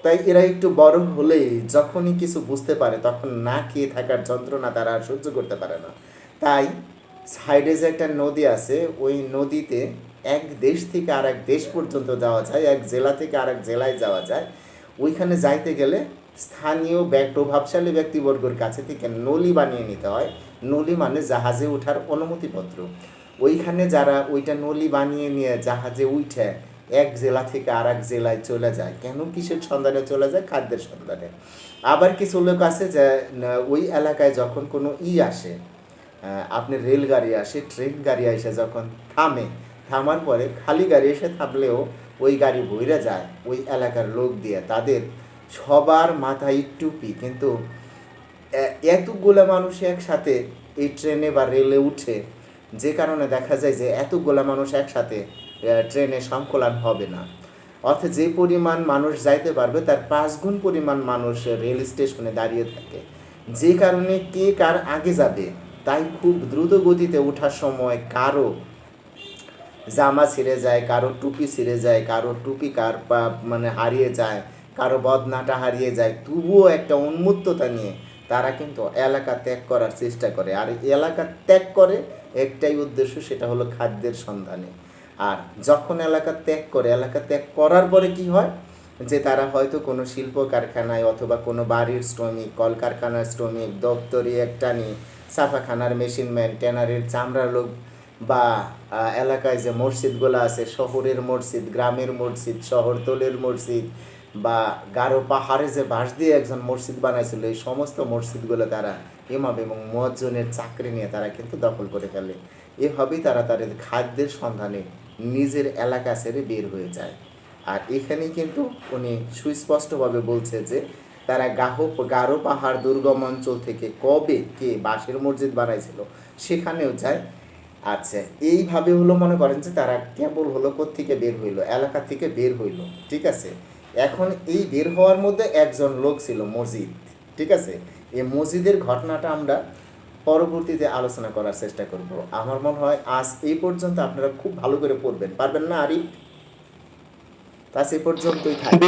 তাই এরা একটু বড় হলেই যখনই কিছু বুঝতে পারে, তখন না খেয়ে থাকার যন্ত্রণা তারা আর সহ্য করতে পারে না। তাই সাইডে যে একটা নদী আছে, ওই নদীতে এক দেশ থেকে আর এক দেশ পর্যন্ত যাওয়া যায়, এক জেলা থেকে আর এক জেলায় যাওয়া যায়। ওইখানে যাইতে গেলে স্থানীয় প্রভাবশালী ব্যক্তিবর্গের কাছে থেকে নলি বানিয়ে নিতে হয়। নলি মানে জাহাজে ওঠার অনুমতিপত্র। ওইখানে যারা ওইটা নলি বানিয়ে নিয়ে জাহাজে উঠে এক জেলা থেকে আর এক জেলায় চলে যায়, কেন কিসের সন্ধানে চলে যায়? খাদ্যের সন্ধানে। আবার কিছু লোক আছে যে ওই এলাকায় যখন কোনো আসে, আপনার রেলগাড়ি আসে, ট্রেন গাড়ি আসে, যখন থামে থামার পরে খালি গাড়ি এসে থামলেও ওই গাড়ি ভইরা যায় ওই এলাকার লোক দিয়ে, তাদের সবার মাথায় টুপি। কিন্তু এতগুলা মানুষ একসাথে এই ট্রেনে বা রেলে উঠে, যে কারণে দেখা যায় যে এতগুলা মানুষ একসাথে ট্রেনে সংকলন হবে না, অর্থাৎ যে পরিমাণ মানুষ যাইতে পারবে তার 5 গুণ পরিমাণ মানুষ রেল স্টেশনে দাঁড়িয়ে থাকে, যে কারণে কে কার আগে যাবে তাই খুব দ্রুত গতিতে ওঠার সময় কারো জামা ছিঁড়ে যায়, কারো টুপি ছিঁড়ে যায়, কারো টুপি মানে হারিয়ে যায়, কারো বদনাটা হারিয়ে যায়, তবুও একটা উন্মত্ততা নিয়ে তারা কিন্তু এলাকা ত্যাগ করার চেষ্টা করে। আর এলাকা ত্যাগ করে একটাই উদ্দেশ্য, সেটা হলো খাদ্যের সন্ধানে। আর যখন এলাকা ত্যাগ করে, এলাকা ত্যাগ করার পরে কি হয়, যে তারা হয়তো কোনো শিল্প কারখানায় অথবা কোনো বাড়ির শ্রমিক, কলকারখানার শ্রমিক, দপ্তরি একটানি, ছাপাখানার মেশিনম্যান, ট্যানারির চামড়ার লোক, বা এলাকায় যে মসজিদগুলো আছে, শহরের মসজিদ, গ্রামের মসজিদ, শহরতলের মসজিদ, বা গারো পাহাড়ে যে বাঁশ দিয়ে একজন মসজিদ বানাইছিল, এই সমস্ত মসজিদগুলো তারা ইমাম এবং মুয়াজ্জিনের চাকরি নিয়ে তারা কিন্তু দখল করে ফেলে। এভাবেই তারা তাদের খাদ্যের সন্ধানে নিজের এলাকা ছেড়ে বের হয়ে যায়। আর এখানেই কিন্তু উনি সুস্পষ্টভাবে বলছে যে তারা গারো পাহাড় দুর্গম অঞ্চল থেকে কবে কে বাঁশের মসজিদ বানাইছিল সেখানেও যায়। আচ্ছা, এইভাবে হলো মনে করেন যে তারা কেবল হলো কোত্থেকে বের হইলো, এলাকা থেকে বের হইলো, ঠিক আছে। এখন এই বের হওয়ার মধ্যে একজন লোক ছিল মসজিদ, ঠিক আছে। এই মসজিদের ঘটনাটা আমরা পরবর্তীতে আলোচনা করার চেষ্টা করব। আমার মনে হয় আজ এই পর্যন্ত আপনারা খুব ভালো করে পড়বেন, পারবেন না আরিফ? তা সে পর্যন্তই থাকবে।